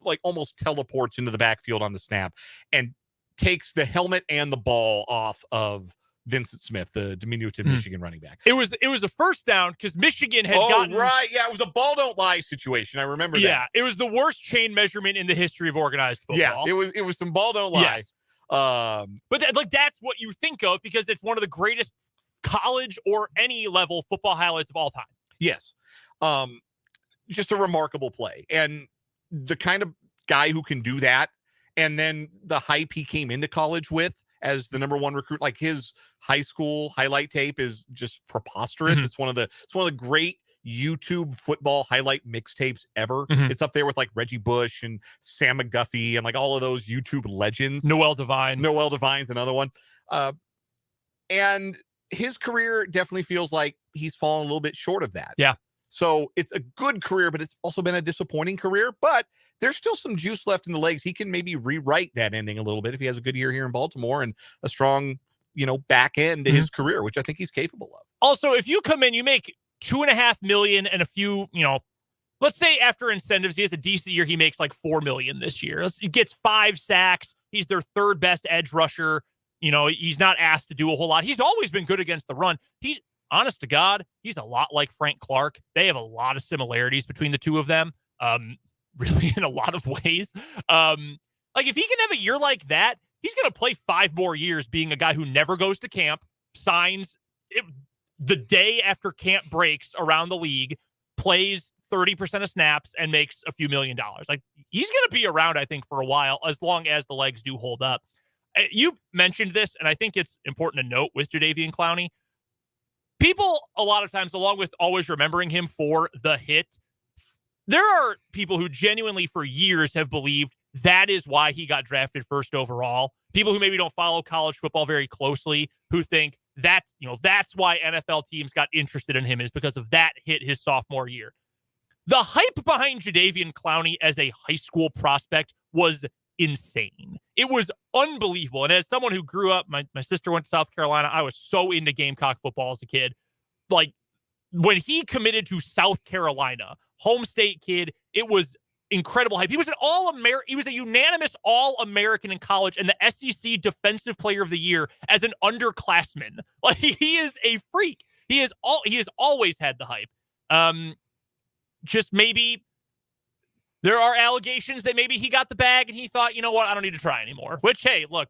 S2: like almost teleports into the backfield on the snap and takes the helmet and the ball off of Vincent Smith, the diminutive Michigan running back.
S1: It was a first down because Michigan had gotten
S2: right. Yeah, it was a ball don't lie situation. I remember that.
S1: Yeah, it was the worst chain measurement in the history of organized football.
S2: Yeah, it was some ball don't lie.
S1: Yes. But that's what you think of because it's one of the greatest college or any level football highlights of all time.
S2: Yes. Just a remarkable play. And the kind of guy who can do that, and then the hype he came into college with as the number one recruit, like his high school highlight tape is just preposterous. It's one of the great YouTube football highlight mixtapes ever. It's up there with like Reggie Bush and Sam McGuffey and like all of those YouTube legends.
S1: Noel Devine's
S2: another one. And his career definitely feels like he's fallen a little bit short of that.
S1: Yeah.
S2: So it's a good career, but it's also been a disappointing career. But there's still some juice left in the legs. He can maybe rewrite that ending a little bit if he has a good year here in Baltimore and a strong, back end to his career, which I think he's capable of.
S1: Also, if you come in, you make $2.5 million and a few, let's say after incentives, he has a decent year. He makes like $4 million this year. He gets 5 sacks. He's their third best edge rusher. He's not asked to do a whole lot. He's always been good against the run. Honest to God, he's a lot like Frank Clark. They have a lot of similarities between the two of them, really in a lot of ways. Like if he can have a year like that, he's going to play 5 more years being a guy who never goes to camp, signs the day after camp breaks around the league, plays 30% of snaps, and makes a few $1 million. Like he's going to be around, I think, for a while, as long as the legs do hold up. You mentioned this, and I think it's important to note with Jadeveon Clowney. People, a lot of times, along with always remembering him for the hit, there are people who genuinely for years have believed that is why he got drafted first overall. People who maybe don't follow college football very closely, who think that's why NFL teams got interested in him is because of that hit his sophomore year. The hype behind Jadeveon Clowney as a high school prospect was insane. It was unbelievable. And as someone who grew up, my sister went to South Carolina. I was so into Gamecock football as a kid. Like when he committed to South Carolina, home state kid, it was incredible hype. He was he was a unanimous All-American in college and the SEC Defensive Player of the Year as an underclassman. Like he is a freak. He has always had the hype. Just maybe there are allegations that maybe he got the bag and he thought, you know what, I don't need to try anymore. Which, hey, look,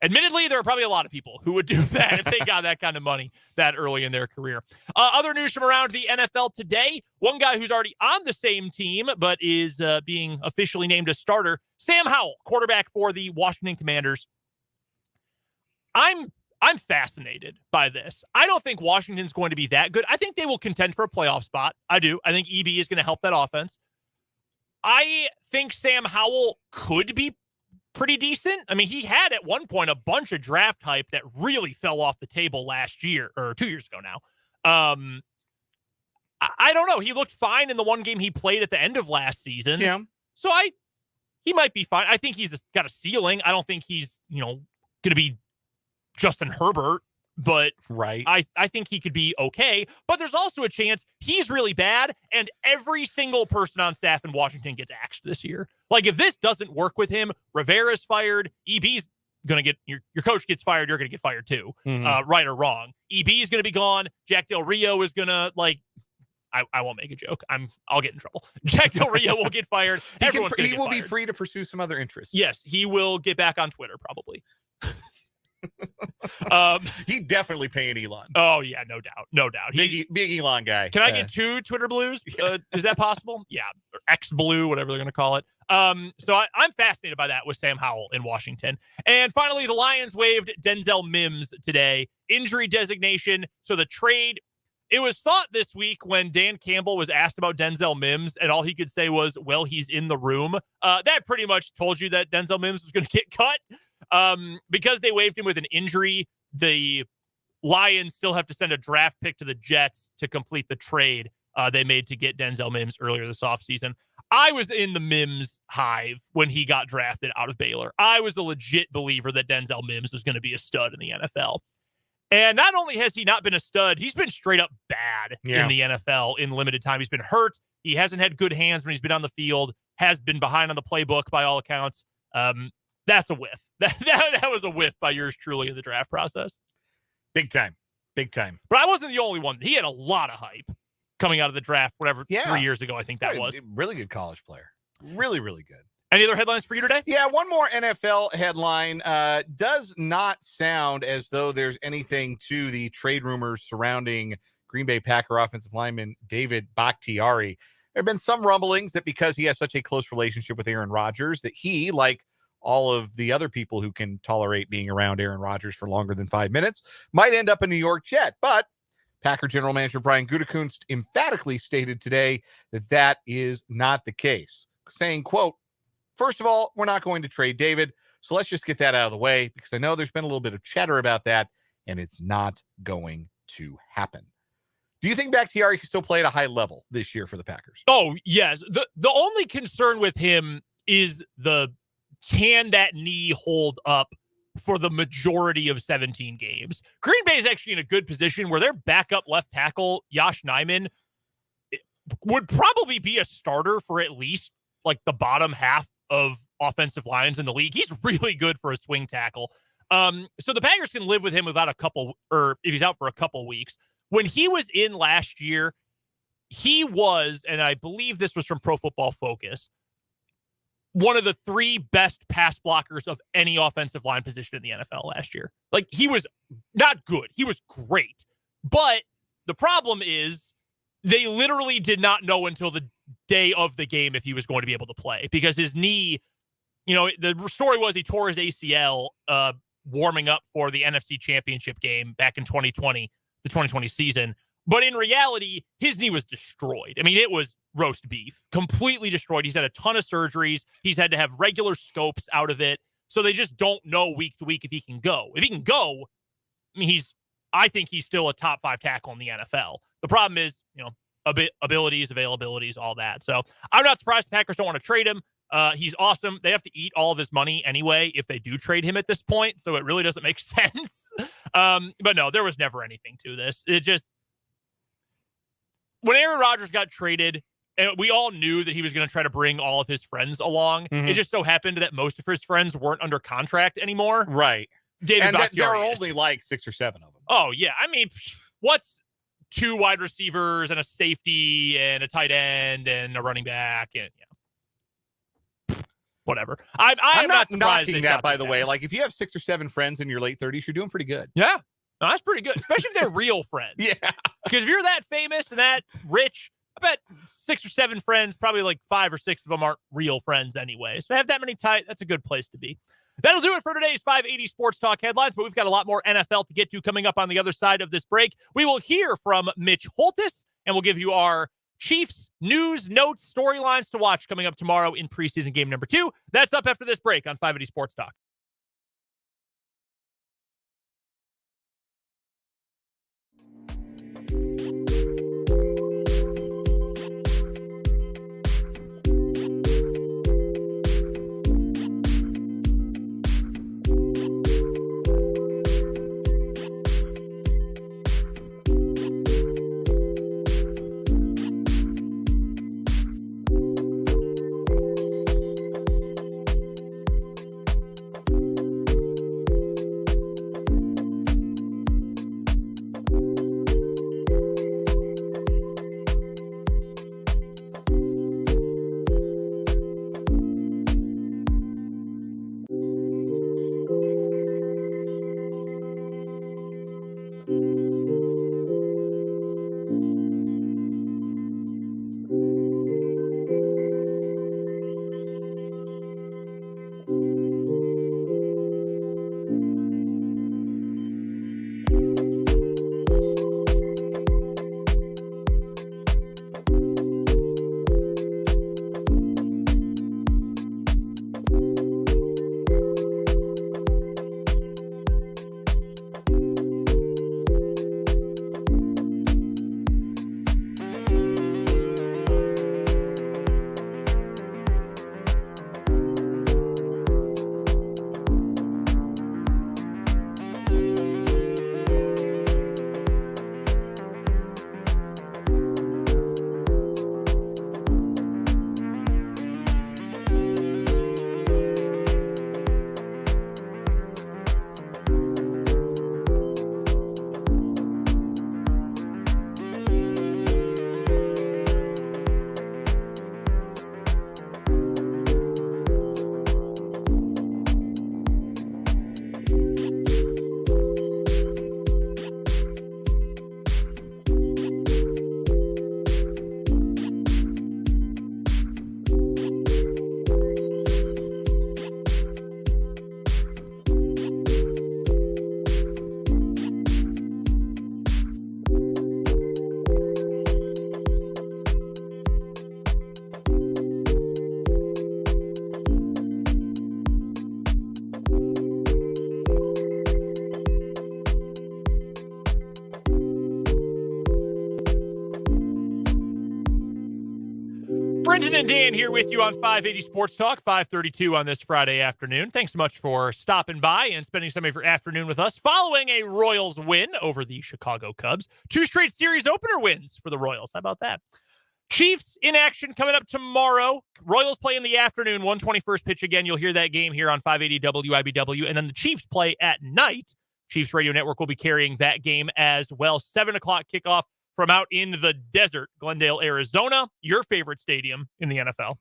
S1: admittedly, there are probably a lot of people who would do that if they got that kind of money that early in their career. Other news from around the NFL today, one guy who's already on the same team but is being officially named a starter, Sam Howell, quarterback for the Washington Commanders. I'm fascinated by this. I don't think Washington's going to be that good. I think they will contend for a playoff spot. I do. I think EB is going to help that offense. I think Sam Howell could be pretty decent. I mean, he had at one point a bunch of draft hype that really fell off the table last year or 2 years ago now. I don't know. He looked fine in the one game he played at the end of last season.
S2: Yeah.
S1: So he might be fine. I think he's got a ceiling. I don't think he's, going to be Justin Herbert, but
S2: right.
S1: I think he could be okay. But there's also a chance he's really bad and every single person on staff in Washington gets axed this year. Like if this doesn't work with him, Rivera's fired, EB's going to get your coach gets fired, you're going to get fired too. Right or wrong. EB is going to be gone. Jack Del Rio is going to I won't make a joke. I'll get in trouble. Jack Del Rio will get fired.
S2: He will be free to pursue some other interests.
S1: Yes, he will get back on Twitter probably.
S2: He'd definitely pay an Elon.
S1: Oh yeah, no doubt.
S2: Big Elon guy.
S1: Can I get 2 Twitter blues? Is that possible? Yeah, or X blue, whatever they're going to call it. So I'm fascinated by that with Sam Howell in Washington. And finally, the Lions waived Denzel Mims today. Injury designation. So the trade, it was thought this week when Dan Campbell was asked about Denzel Mims, and all he could say was, well, he's in the room. That pretty much told you that Denzel Mims was going to get cut. Because they waived him with an injury, the Lions still have to send a draft pick to the Jets to complete the trade they made to get Denzel Mims earlier this offseason. I was in the Mims hive when he got drafted out of Baylor. I was a legit believer that Denzel Mims was going to be a stud in the NFL. And not only has he not been a stud, he's been straight up bad in the NFL in limited time. He's been hurt. He hasn't had good hands when he's been on the field, has been behind on the playbook by all accounts. That's a whiff. That was a whiff by yours truly in the draft process.
S2: Big time. Big time.
S1: But I wasn't the only one. He had a lot of hype coming out of the draft, 3 years ago, I think that was.
S2: Really good college player. Really, really good.
S1: Any other headlines for you today?
S2: Yeah, one more NFL headline. Does not sound as though there's anything to the trade rumors surrounding Green Bay Packer offensive lineman David Bakhtiari. There have been some rumblings that because he has such a close relationship with Aaron Rodgers, that he, like all of the other people who can tolerate being around Aaron Rodgers for longer than 5 minutes, might end up a New York Jet. But Packer general manager Brian Gutekunst emphatically stated today that that is not the case, saying, quote, "First of all, we're not going to trade David, so let's just get that out of the way, because I know there's been a little bit of chatter about that, and it's not going to happen." Do you think Bakhtiari can still play at a high level this year for the Packers?
S1: Oh, yes. The only concern with him is can that knee hold up for the majority of 17 games? Green Bay is actually in a good position where their backup left tackle, Josh Nijman, would probably be a starter for at least like the bottom half of offensive lines in the league. He's really good for a swing tackle. So the Packers can live with him without if he's out for a couple weeks. When he was in last year, he was, and I believe this was from Pro Football Focus, one of the 3 best pass blockers of any offensive line position in the NFL last year. Like, he was not good. He was great. But the problem is they literally did not know until the day of the game if he was going to be able to play, because his knee, the story was he tore his ACL warming up for the NFC Championship game back in 2020, the 2020 season. But in reality, his knee was destroyed. I mean, it was roast beef, completely destroyed. He's had a ton of surgeries. He's had to have regular scopes out of it. So they just don't know week to week if he can go. If he can go, I think he's still a top 5 tackle in the NFL. The problem is, abilities, availabilities, all that. So I'm not surprised the Packers don't want to trade him. He's awesome. They have to eat all of his money anyway if they do trade him at this point. So it really doesn't make sense. But no, there was never anything to this. It just, when Aaron Rodgers got traded, and we all knew that he was going to try to bring all of his friends along. Mm-hmm. It just so happened that most of his friends weren't under contract anymore.
S2: Right.
S1: David Bakhtiari
S2: there are only like 6 or 7 of them.
S1: Oh, yeah. I mean, what's 2 wide receivers and a safety and a tight end and a running back and whatever. I'm not surprised
S2: knocking that, by the way. Like, if you have 6 or 7 friends in your late 30s, you're doing pretty good.
S1: Yeah. No, that's pretty good, especially if they're real friends.
S2: Yeah.
S1: Because if you're that famous and that rich, I bet 6 or 7 friends, probably like 5 or 6 of them aren't real friends anyway. So to have that many tight, that's a good place to be. That'll do it for today's 580 Sports Talk headlines, but we've got a lot more NFL to get to coming up on the other side of this break. We will hear from Mitch Holthus, and we'll give you our Chiefs news, notes, storylines to watch coming up tomorrow in preseason game number 2. That's up after this break on 580 Sports Talk. Jason and Dan here with you on 580 Sports Talk, 532 on this Friday afternoon. Thanks so much for stopping by and spending some of your afternoon with us following a Royals win over the Chicago Cubs. 2 straight series opener wins for the Royals. How about that? Chiefs in action coming up tomorrow. Royals play in the afternoon, 1:21 pitch again. You'll hear that game here on 580 WIBW. And then the Chiefs play at night. Chiefs Radio Network will be carrying that game as well. 7 o'clock kickoff from out in the desert, Glendale, Arizona, your favorite stadium in the NFL.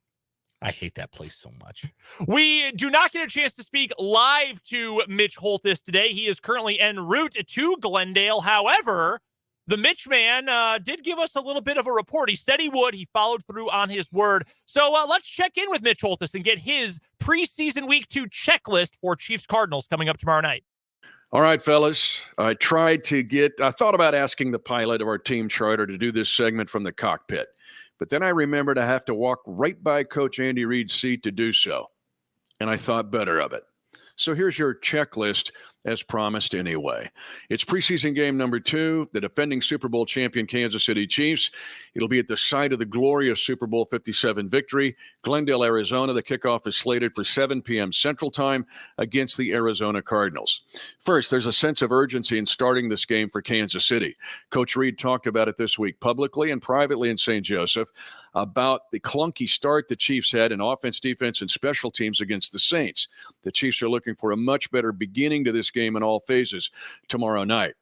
S2: I hate that place so much.
S1: We do not get a chance to speak live to Mitch Holthus today. He is currently en route to Glendale. However, the Mitch man did give us a little bit of a report. He said he would. He followed through on his word. So let's check in with Mitch Holthus and get his preseason week 2 checklist for Chiefs-Cardinals coming up tomorrow night.
S4: All right, fellas. I thought about asking the pilot of our team charter to do this segment from the cockpit, but then I remembered I have to walk right by Coach Andy Reid's seat to do so, and I thought better of it. So here's your checklist, as promised anyway. It's preseason game number 2, the defending Super Bowl champion Kansas City Chiefs. It'll be at the site of the glorious Super Bowl 57 victory, Glendale, Arizona. The kickoff is slated for 7 p.m. Central Time against the Arizona Cardinals. First, there's a sense of urgency in starting this game for Kansas City. Coach Reid talked about it this week publicly and privately in St. Joseph about the clunky start the Chiefs had in offense, defense, and special teams against the Saints. The Chiefs are looking for a much better beginning to this game in all phases tomorrow night.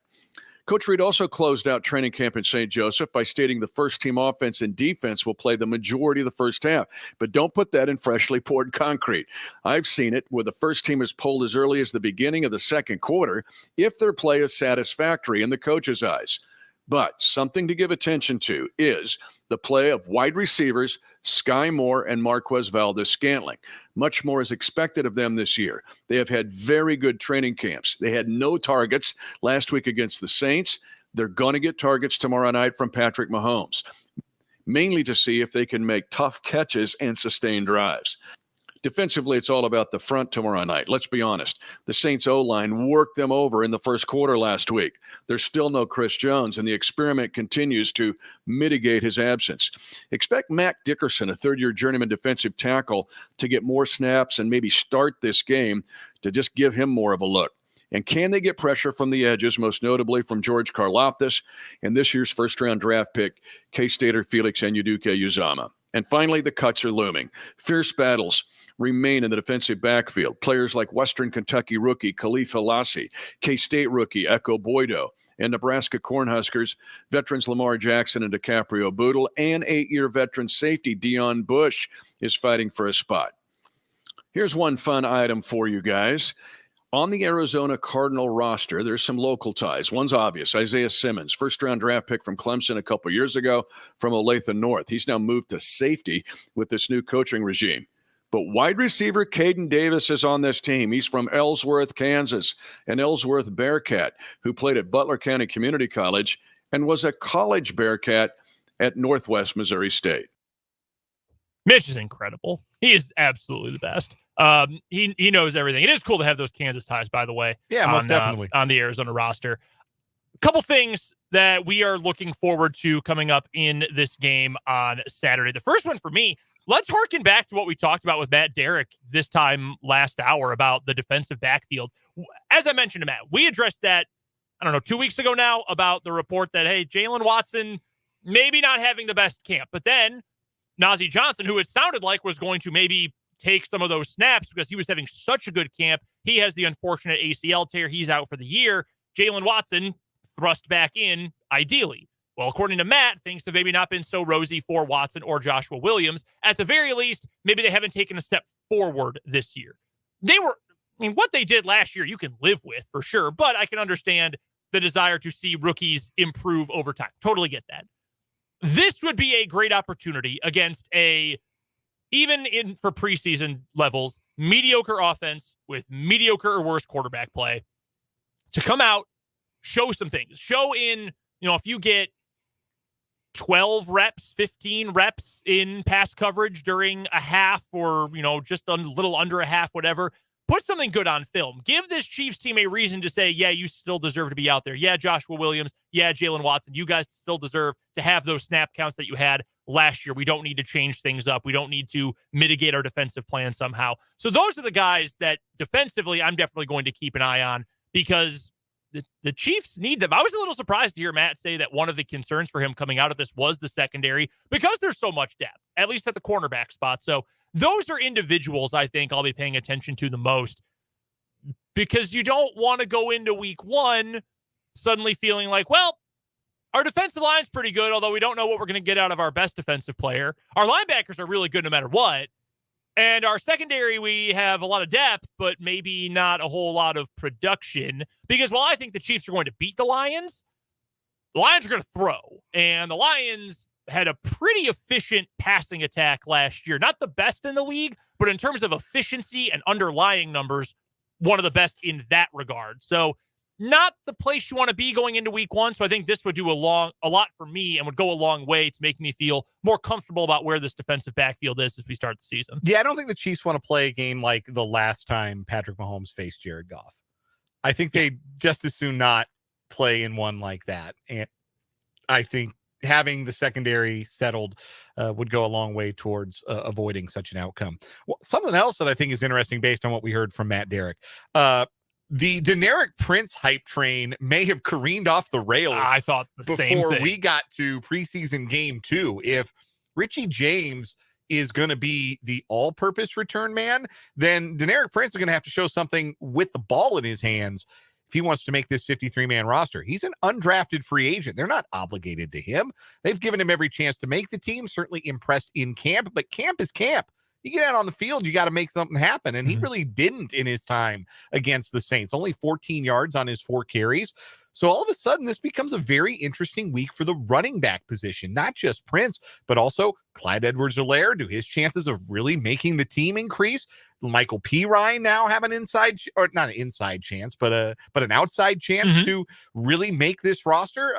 S4: Coach Reid also closed out training camp in St. Joseph by stating the first-team offense and defense will play the majority of the first half. But don't put that in freshly poured concrete. I've seen it where the first team is pulled as early as the beginning of the second quarter if their play is satisfactory in the coach's eyes. But something to give attention to is the play of wide receivers Sky Moore and Marquez Valdes-Scantling. Much more is expected of them this year. They have had very good training camps. They had no targets last week against the Saints. They're going to get targets tomorrow night from Patrick Mahomes, mainly to see if they can make tough catches and sustain drives. Defensively, it's all about the front tomorrow night. Let's be honest. The Saints O-line worked them over in the first quarter last week. There's still no Chris Jones, and the experiment continues to mitigate his absence. Expect Mac Dickerson, a third-year journeyman defensive tackle, to get more snaps and maybe start this game to just give him more of a look. And can they get pressure from the edges, most notably from George Karlaftis and this year's first-round draft pick, K-Stater Felix Anudike-Uzomah? And finally, the cuts are looming. Fierce battles remain in the defensive backfield. Players like Western Kentucky rookie Khalif Halassi, K-State rookie Echo Boydo, and Nebraska Cornhuskers veterans Lamar Jackson and DiCaprio Bootle, and 8-year veteran safety Deion Bush is fighting for a spot. Here's one fun item for you guys. On the Arizona Cardinal roster, there's some local ties. One's obvious, Isaiah Simmons, first-round draft pick from Clemson a couple years ago from Olathe North. He's now moved to safety with this new coaching regime. But wide receiver Caden Davis is on this team. He's from Ellsworth, Kansas, an Ellsworth Bearcat who played at Butler County Community College and was a college Bearcat at Northwest Missouri State.
S1: Mitch is incredible. He is absolutely the best. He knows everything. It is cool to have those Kansas ties, by the way.
S2: Yeah, most definitely.
S1: On the Arizona roster. A couple things that we are looking forward to coming up in this game on Saturday. The first one for me, let's harken back to what we talked about with Matt Derrick this time last hour about the defensive backfield. As I mentioned to Matt, we addressed that, 2 weeks ago now about the report that, hey, Jalen Watson maybe not having the best camp. But then Najee Johnson, who it sounded like was going to maybe take some of those snaps because he was having such a good camp. He has the unfortunate ACL tear. He's out for the year. Jalen Watson thrust back in, ideally. Well, according to Matt, things have maybe not been so rosy for Watson or Joshua Williams. At the very least, maybe they haven't taken a step forward this year. What they did last year, you can live with for sure, but I can understand the desire to see rookies improve over time. Totally get that. This would be a great opportunity against for preseason levels, mediocre offense with mediocre or worse quarterback play to come out, show some things. Show in, if you get 12 reps, 15 reps in pass coverage during a half or, just a little under a half, whatever, put something good on film. Give this Chiefs team a reason to say, yeah, you still deserve to be out there. Yeah, Joshua Williams. Yeah, Jalen Watson. You guys still deserve to have those snap counts that you had last year. We don't need to change things up. We don't need to mitigate our defensive plan somehow. So those are the guys that defensively I'm definitely going to keep an eye on because the Chiefs need them. I was a little surprised to hear Matt say that one of the concerns for him coming out of this was the secondary because there's so much depth, at least at the cornerback spot. So those are individuals I think I'll be paying attention to the most because you don't want to go into week one suddenly feeling like, well, our defensive line's pretty good, although we don't know what we're going to get out of our best defensive player. Our linebackers are really good no matter what. And our secondary, we have a lot of depth, but maybe not a whole lot of production. Because while I think the Chiefs are going to beat the Lions are going to throw. And the Lions had a pretty efficient passing attack last year. Not the best in the league, but in terms of efficiency and underlying numbers, one of the best in that regard. So not the place you want to be going into week one. So I think this would do a lot for me and would go a long way to make me feel more comfortable about where this defensive backfield is as we start the season.
S2: Yeah, I don't think the Chiefs want to play a game like the last time Patrick Mahomes faced Jared Goff. I think they just as soon not play in one like that. And I think having the secondary settled would go a long way towards avoiding such an outcome. Well, something else that I think is interesting based on what we heard from Matt Derrick, the Derrick Prince hype train may have careened off the rails.
S1: I thought the same thing.
S2: Before we got to preseason game 2. If Richie James is going to be the all-purpose return man, then Derrick Prince is going to have to show something with the ball in his hands if he wants to make this 53-man roster. He's an undrafted free agent. They're not obligated to him. They've given him every chance to make the team, certainly impressed in camp, but camp is camp. You get out on the field, you got to make something happen. And he really didn't in his time against the Saints. Only 14 yards on his 4 carries. So all of a sudden, this becomes a very interesting week for the running back position. Not just Prince, but also Clyde Edwards-Helaire. Do his chances of really making the team increase? Michael P. Ryan now have an inside, or not an inside chance, but an outside chance to really make this roster?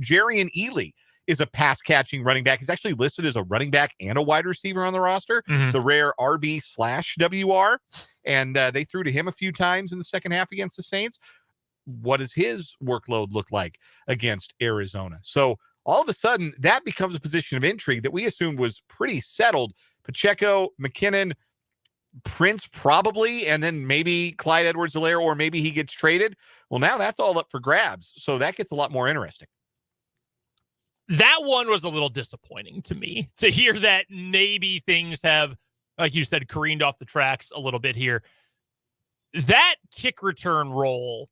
S2: Jerrion Ealy is a pass-catching running back. He's actually listed as a running back and a wide receiver on the roster, the rare RB/WR. And they threw to him a few times in the second half against the Saints. What does his workload look like against Arizona? So all of a sudden, that becomes a position of intrigue that we assumed was pretty settled. Pacheco, McKinnon, Prince probably, and then maybe Clyde Edwards-Helaire, or maybe he gets traded. Well, now that's all up for grabs. So that gets a lot more interesting.
S1: That one was a little disappointing to me to hear that maybe things have, like you said, careened off the tracks a little bit here. That kick return role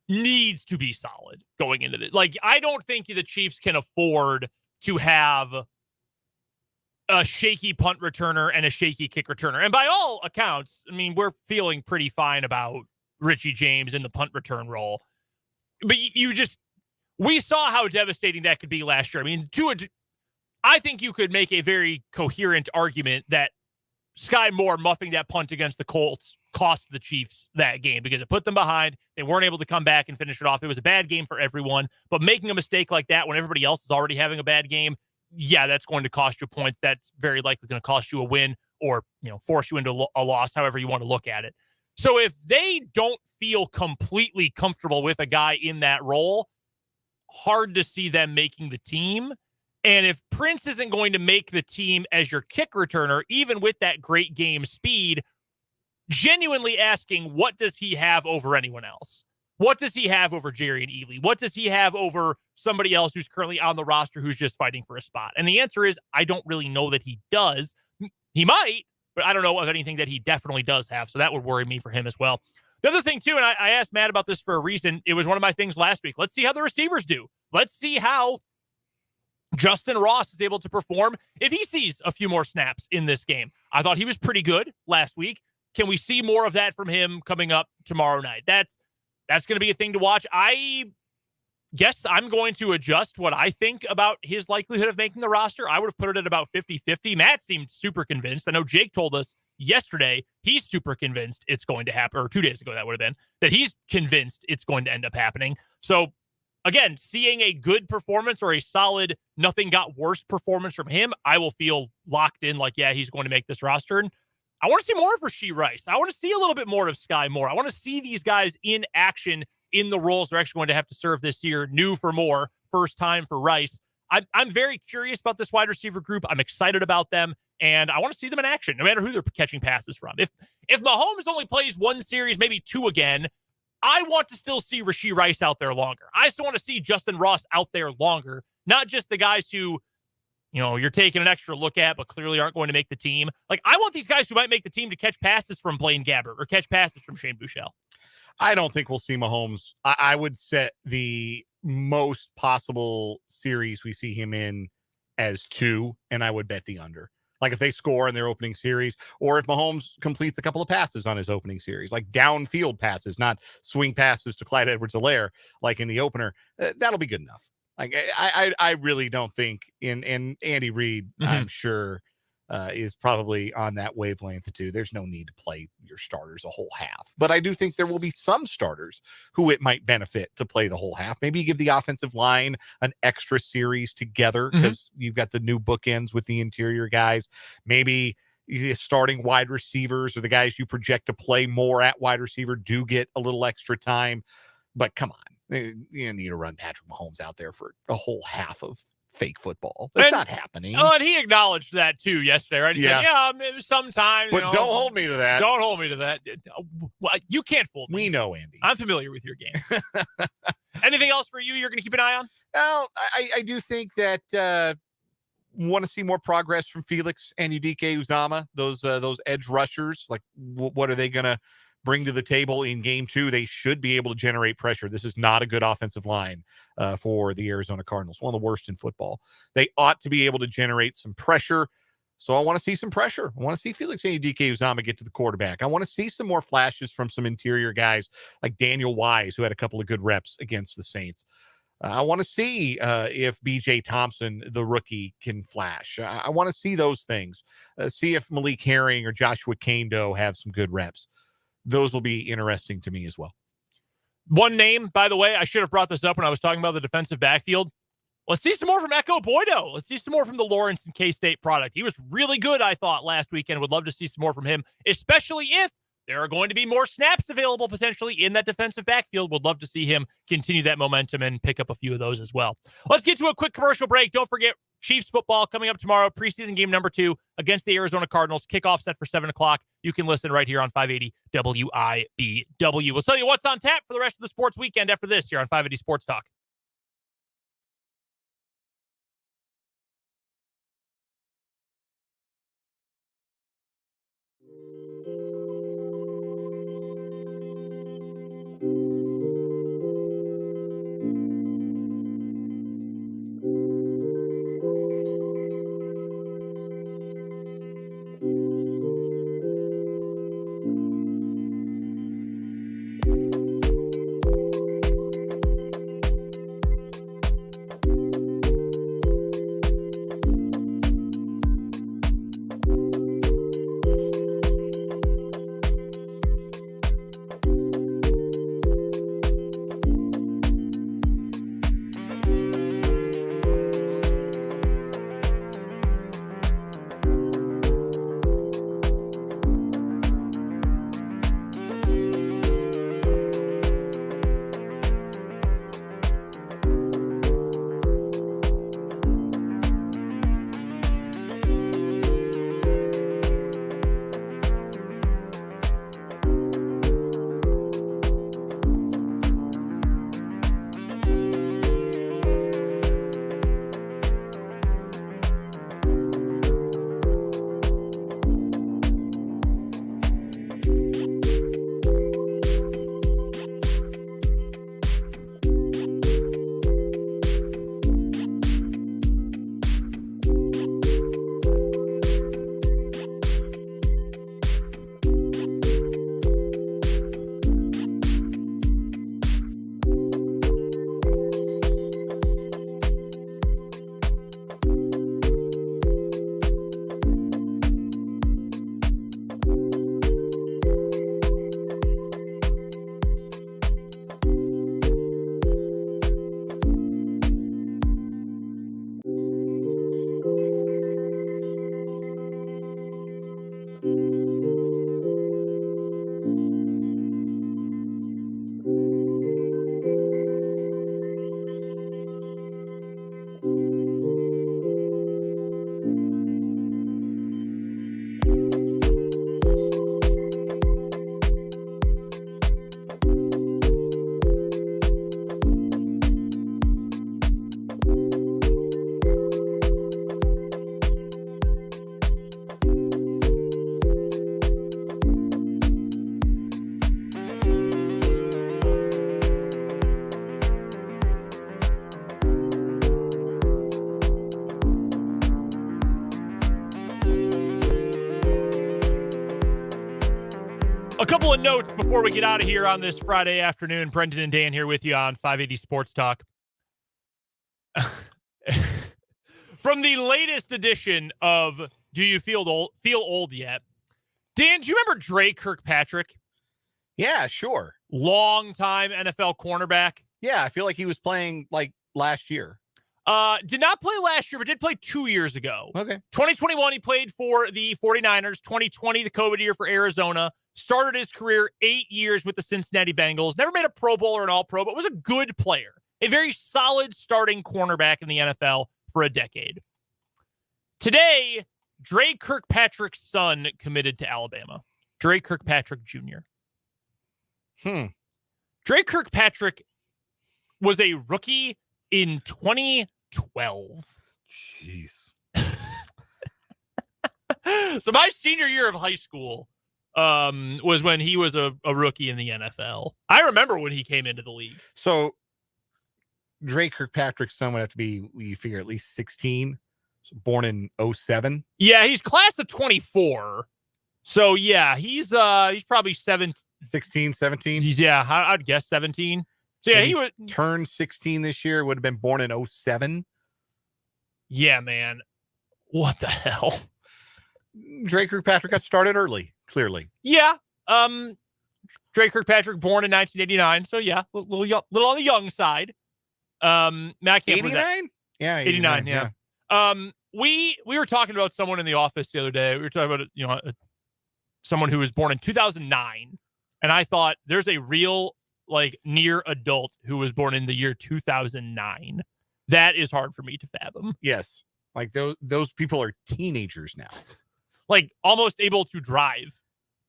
S1: needs to be solid going into this. Like, I don't think the Chiefs can afford to have a shaky punt returner and a shaky kick returner. And by all accounts, I mean, we're feeling pretty fine about Richie James in the punt return role. But we saw how devastating that could be last year. I mean, I think you could make a very coherent argument that Sky Moore muffing that punt against the Colts cost the Chiefs that game because it put them behind. They weren't able to come back and finish it off. It was a bad game for everyone, but making a mistake like that when everybody else is already having a bad game, yeah, that's going to cost you points. That's very likely going to cost you a win or, force you into a loss, however you want to look at it. So if they don't feel completely comfortable with a guy in that role, hard to see them making the team. And if Prince isn't going to make the team as your kick returner, even with that great game speed, genuinely asking, what does he have over anyone else? What does he have over Jerrion Ealy? What does he have over somebody else who's currently on the roster who's just fighting for a spot? And the answer is, I don't really know that he does. He might, but I don't know of anything that he definitely does have. So that would worry me for him as well. The other thing, too, and I asked Matt about this for a reason. It was one of my things last week. Let's see how the receivers do. Let's see how Justin Ross is able to perform if he sees a few more snaps in this game. I thought he was pretty good last week. Can we see more of that from him coming up tomorrow night? That's going to be a thing to watch. I guess I'm going to adjust what I think about his likelihood of making the roster. I would have put it at about 50-50. Matt seemed super convinced. I know Jake told us yesterday he's super convinced it's going to happen, or 2 days ago that would have been, that he's convinced it's going to end up happening. So again, seeing a good performance or a solid nothing got worse performance from him, I will feel locked in like, yeah, he's going to make this roster. And I want to see more of Rashee Rice. I want to see a little bit more of Sky Moore. I want to see these guys in action in the roles they're actually going to have to serve this year. New for Moore, first time for Rice. I'm very curious about this wide receiver group. I'm excited about them, and I want to see them in action, no matter who they're catching passes from. If Mahomes only plays one series, maybe two again, I want to still see Rashee Rice out there longer. I still want to see Justin Ross out there longer, not just the guys who, you're taking an extra look at, but clearly aren't going to make the team. Like, I want these guys who might make the team to catch passes from Blaine Gabbert or catch passes from Shane Buechele.
S2: I don't think we'll see Mahomes. I would set the most possible series we see him in as 2, and I would bet the under. Like if they score in their opening series, or if Mahomes completes a couple of passes on his opening series, like downfield passes, not swing passes to Clyde Edwards-Helaire like in the opener, that'll be good enough. Like I really don't think and Andy Reid, I'm sure, is probably on that wavelength too. There's no need to play your starters a whole half, but I do think there will be some starters who it might benefit to play the whole half. Maybe you give the offensive line an extra series together because you've got the new bookends with the interior guys. Maybe the starting wide receivers or the guys you project to play more at wide receiver do get a little extra time, but come on. You need to run Patrick Mahomes out there for a whole half of fake football. That's not happening.
S1: Oh, and he acknowledged that too yesterday, right? He said, maybe sometimes.
S2: But don't hold me to that.
S1: Don't hold me to that. Well, you can't fool me.
S2: We know, Andy.
S1: I'm familiar with your game. Anything else for you're going to keep an eye on?
S2: Well, I do think that want to see more progress from Felix and Udike Uzama, those edge rushers. Like, what are they going to bring to the table in game 2? They should be able to generate pressure. This is not a good offensive line for the Arizona Cardinals, one of the worst in football. They ought to be able to generate some pressure. So I want to see some pressure. I want to see Felix and Udike Uzama get to the quarterback. I want to see some more flashes from some interior guys like Daniel Wise, who had a couple of good reps against the Saints. I want to see if BJ Thompson, the rookie, can flash. I want to see those things. See if Malik Herring or Joshua Kando have some good reps. Those will be interesting to me as well.
S1: One name, by the way, I should have brought this up when I was talking about the defensive backfield. Let's see some more from Echo Boydo. Let's see some more from the Lawrence and K-State product. He was really good, I thought, last weekend. Would love to see some more from him, especially if there are going to be more snaps available potentially in that defensive backfield. Would love to see him continue that momentum and pick up a few of those as well. Let's get to a quick commercial break. Don't forget, Chiefs football coming up tomorrow, preseason game number 2 against the Arizona Cardinals. Kickoff set for 7 o'clock. You can listen right here on 580 WIBW. We'll tell you what's on tap for the rest of the sports weekend after this here on 580 Sports Talk. of notes before we get out of here on this Friday afternoon. Brendan and Dan here with you on 580 Sports Talk. From the latest edition of Do You Feel Old Yet? Dan, do you remember Drake Kirkpatrick?
S2: Yeah, sure.
S1: Long time NFL cornerback.
S2: Yeah, I feel like he was playing like last year.
S1: Did not play last year, but did play 2 years ago.
S2: Okay.
S1: 2021, he played for the 49ers. 2020, the COVID year for Arizona. Started his career 8 years with the Cincinnati Bengals. Never made a Pro Bowl or an All-Pro, but was a good player. A very solid starting cornerback in the NFL for a decade. Today, Drake Kirkpatrick's son committed to Alabama. Drake Kirkpatrick Jr. Drake Kirkpatrick was a rookie in 2012.
S2: Jeez.
S1: So my senior year of high school was when he was a rookie in the NFL. I remember when he came into the league.
S2: So Drake Kirkpatrick's son would have to be, you figure, at least 16. So born in 07.
S1: Yeah, he's class of 24. So yeah, he's probably
S2: 16, 17.
S1: Yeah, I'd guess 17. So yeah, he would
S2: turn 16 this year, would have been born in 07.
S1: Yeah, man. What the hell?
S2: Drake Kirkpatrick got started early, clearly.
S1: Yeah. Drake Kirkpatrick born in 1989. So yeah, little on the young side. I can't
S2: 89? Yeah,
S1: 89, yeah. We were talking about someone in the office the other day. We were talking about someone who was born in 2009, and I thought there's a real near adult who was born in the year 2009. That is hard for me to fathom.
S2: Yes, those people are teenagers now,
S1: almost able to drive.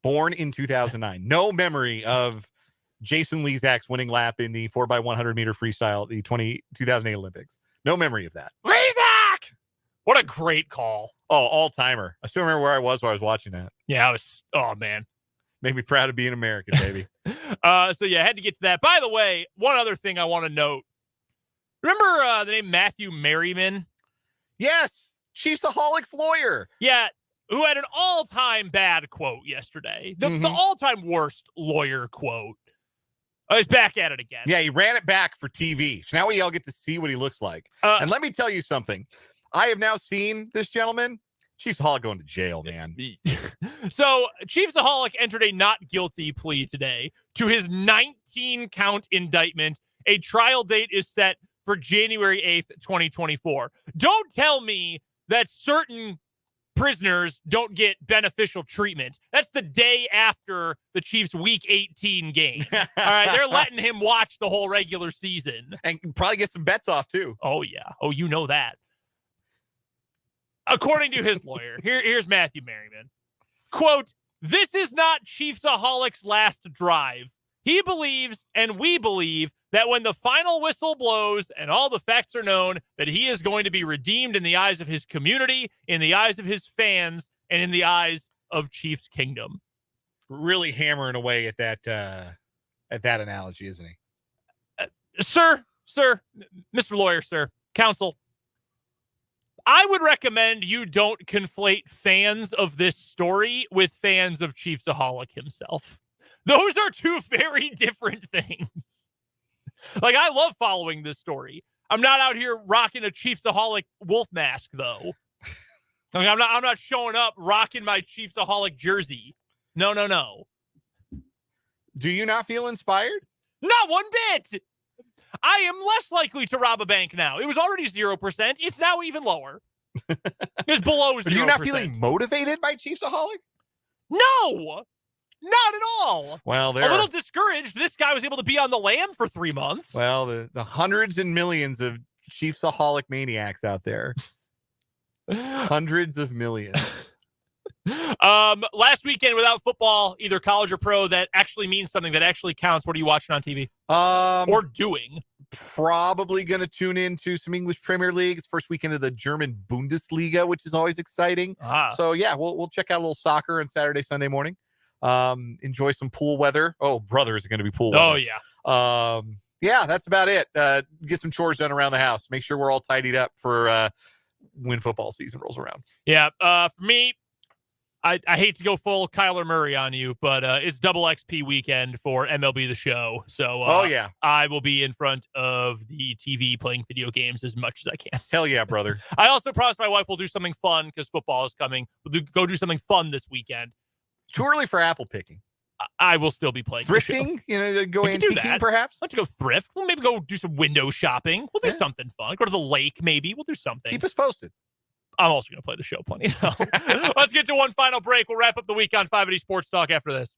S2: Born in 2009, no memory of Jason Lezak's winning lap in the 4x100 meter freestyle at the 2008 Olympics. No memory of that.
S1: Lezak! What a great call.
S2: Oh, all-timer. I still remember where I was while I was watching that.
S1: Yeah, oh, man.
S2: Made me proud to be an American, baby.
S1: So, yeah, I had to get to that. By the way, one other thing I want to note. Remember the name Matthew Merriman?
S2: Yes. Chiefs-Aholic's lawyer.
S1: Yeah, who had an all-time bad quote yesterday. The all-time worst lawyer quote. Oh, he's back at it again.
S2: Yeah, he ran it back for TV. So now we all get to see what he looks like. And let me tell you something. I have now seen this gentleman. Chiefs-Aholic going to jail, man.
S1: So Chiefs-Aholic entered a not guilty plea today to his 19-count indictment. A trial date is set for January 8th, 2024. Don't tell me that certain prisoners don't get beneficial treatment. That's the day after the Chiefs' Week 18 game. All right, they're letting him watch the whole regular season.
S2: And probably get some bets off, too.
S1: Oh, yeah. Oh, you know that. According to his lawyer, here's Matthew Merriman. Quote, "This is not Chiefs-Aholic's last drive. He believes, and we believe, that when the final whistle blows and all the facts are known, that he is going to be redeemed in the eyes of his community, in the eyes of his fans, and in the eyes of Chiefs Kingdom."
S2: Really hammering away at that analogy, isn't he?
S1: Sir, Mr. Lawyer, sir, counsel, I would recommend you don't conflate fans of this story with fans of Chiefs-Aholic himself. Those are two very different things. I love following this story. I'm not out here rocking a Chiefs-Aholic wolf mask, though. I'm not showing up rocking my Chiefs-Aholic jersey. No.
S2: Do you not feel inspired?
S1: Not one bit. I am less likely to rob a bank now. It was already 0%. It's now even lower. It's below 0%.
S2: Are you not feeling motivated by Chiefs-Aholic?
S1: No, not at all.
S2: Well,
S1: a little discouraged. This guy was able to be on the lam for 3 months.
S2: Well, the hundreds and millions of Chiefs-Aholic maniacs out there. Hundreds of millions.
S1: Last weekend without football, either college or pro, that actually means something, that actually counts. What are you watching on TV? Or doing?
S2: Probably going to tune into some English Premier League. It's first weekend of the German Bundesliga, which is always exciting. So yeah, we'll check out a little soccer on Saturday, Sunday morning. Enjoy some pool weather. Oh, brother, is it going to be pool weather?
S1: Oh yeah.
S2: Yeah, that's about it. Get some chores done around the house. Make sure we're all tidied up for when football season rolls around.
S1: Yeah. For me, I hate to go full Kyler Murray on you, but it's double XP weekend for MLB The Show. So I will be in front of the TV playing video games as much as I can.
S2: Hell yeah, brother.
S1: I also promised my wife we'll do something fun because football is coming. We'll go do something fun this weekend.
S2: Too early for apple picking.
S1: I will still be playing.
S2: Thrifting? Go antiquing perhaps?
S1: Let's go thrift. We'll maybe go do some window shopping. We'll do something fun. Go to the lake maybe. We'll do something.
S2: Keep us posted.
S1: I'm also going to play the show plenty. So let's get to one final break. We'll wrap up the week on 580 Sports Talk after this.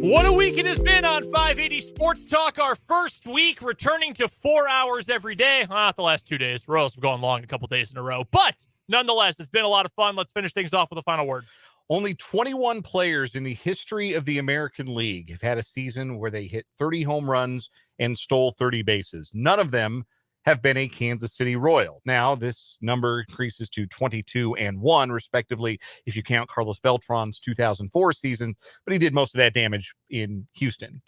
S1: What a week it has been on 580 Sports Talk. Our first week returning to 4 hours every day. Not the last 2 days. Royals have gone long a couple days in a row. But nonetheless, it's been a lot of fun. Let's finish things off with a final word.
S2: Only 21 players in the history of the American League have had a season where they hit 30 home runs and stole 30 bases. None of them have been a Kansas City Royal. Now, this number increases to 22 and 1, respectively, if you count Carlos Beltran's 2004 season, but he did most of that damage in Houston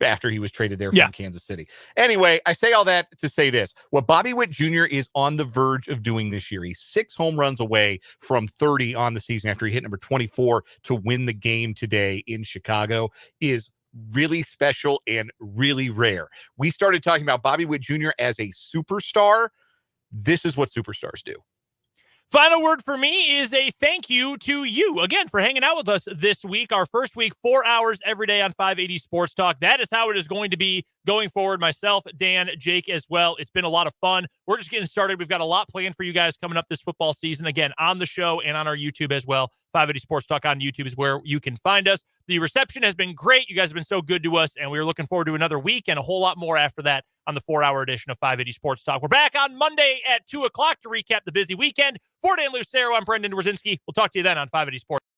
S2: after he was traded there from Kansas City. Anyway, I say all that to say this. What Bobby Witt Jr. is on the verge of doing this year, he's 6 home runs away from 30 on the season after he hit number 24 to win the game today in Chicago, is really special and really rare. We started talking about Bobby Witt Jr. as a superstar. This is what superstars do.
S1: Final word for me is a thank you to you, again, for hanging out with us this week. Our first week, 4 hours every day on 580 Sports Talk. That is how it is going to be going forward. Myself, Dan, Jake as well. It's been a lot of fun. We're just getting started. We've got a lot planned for you guys coming up this football season, again, on the show and on our YouTube as well. 580 Sports Talk on YouTube is where you can find us. The reception has been great. You guys have been so good to us, and we're looking forward to another week and a whole lot more after that on the 4-hour edition of 580 Sports Talk. We're back on Monday at 2 o'clock to recap the busy weekend. For Dan Lucero, I'm Brendan Wrzinski. We'll talk to you then on 580 Sports.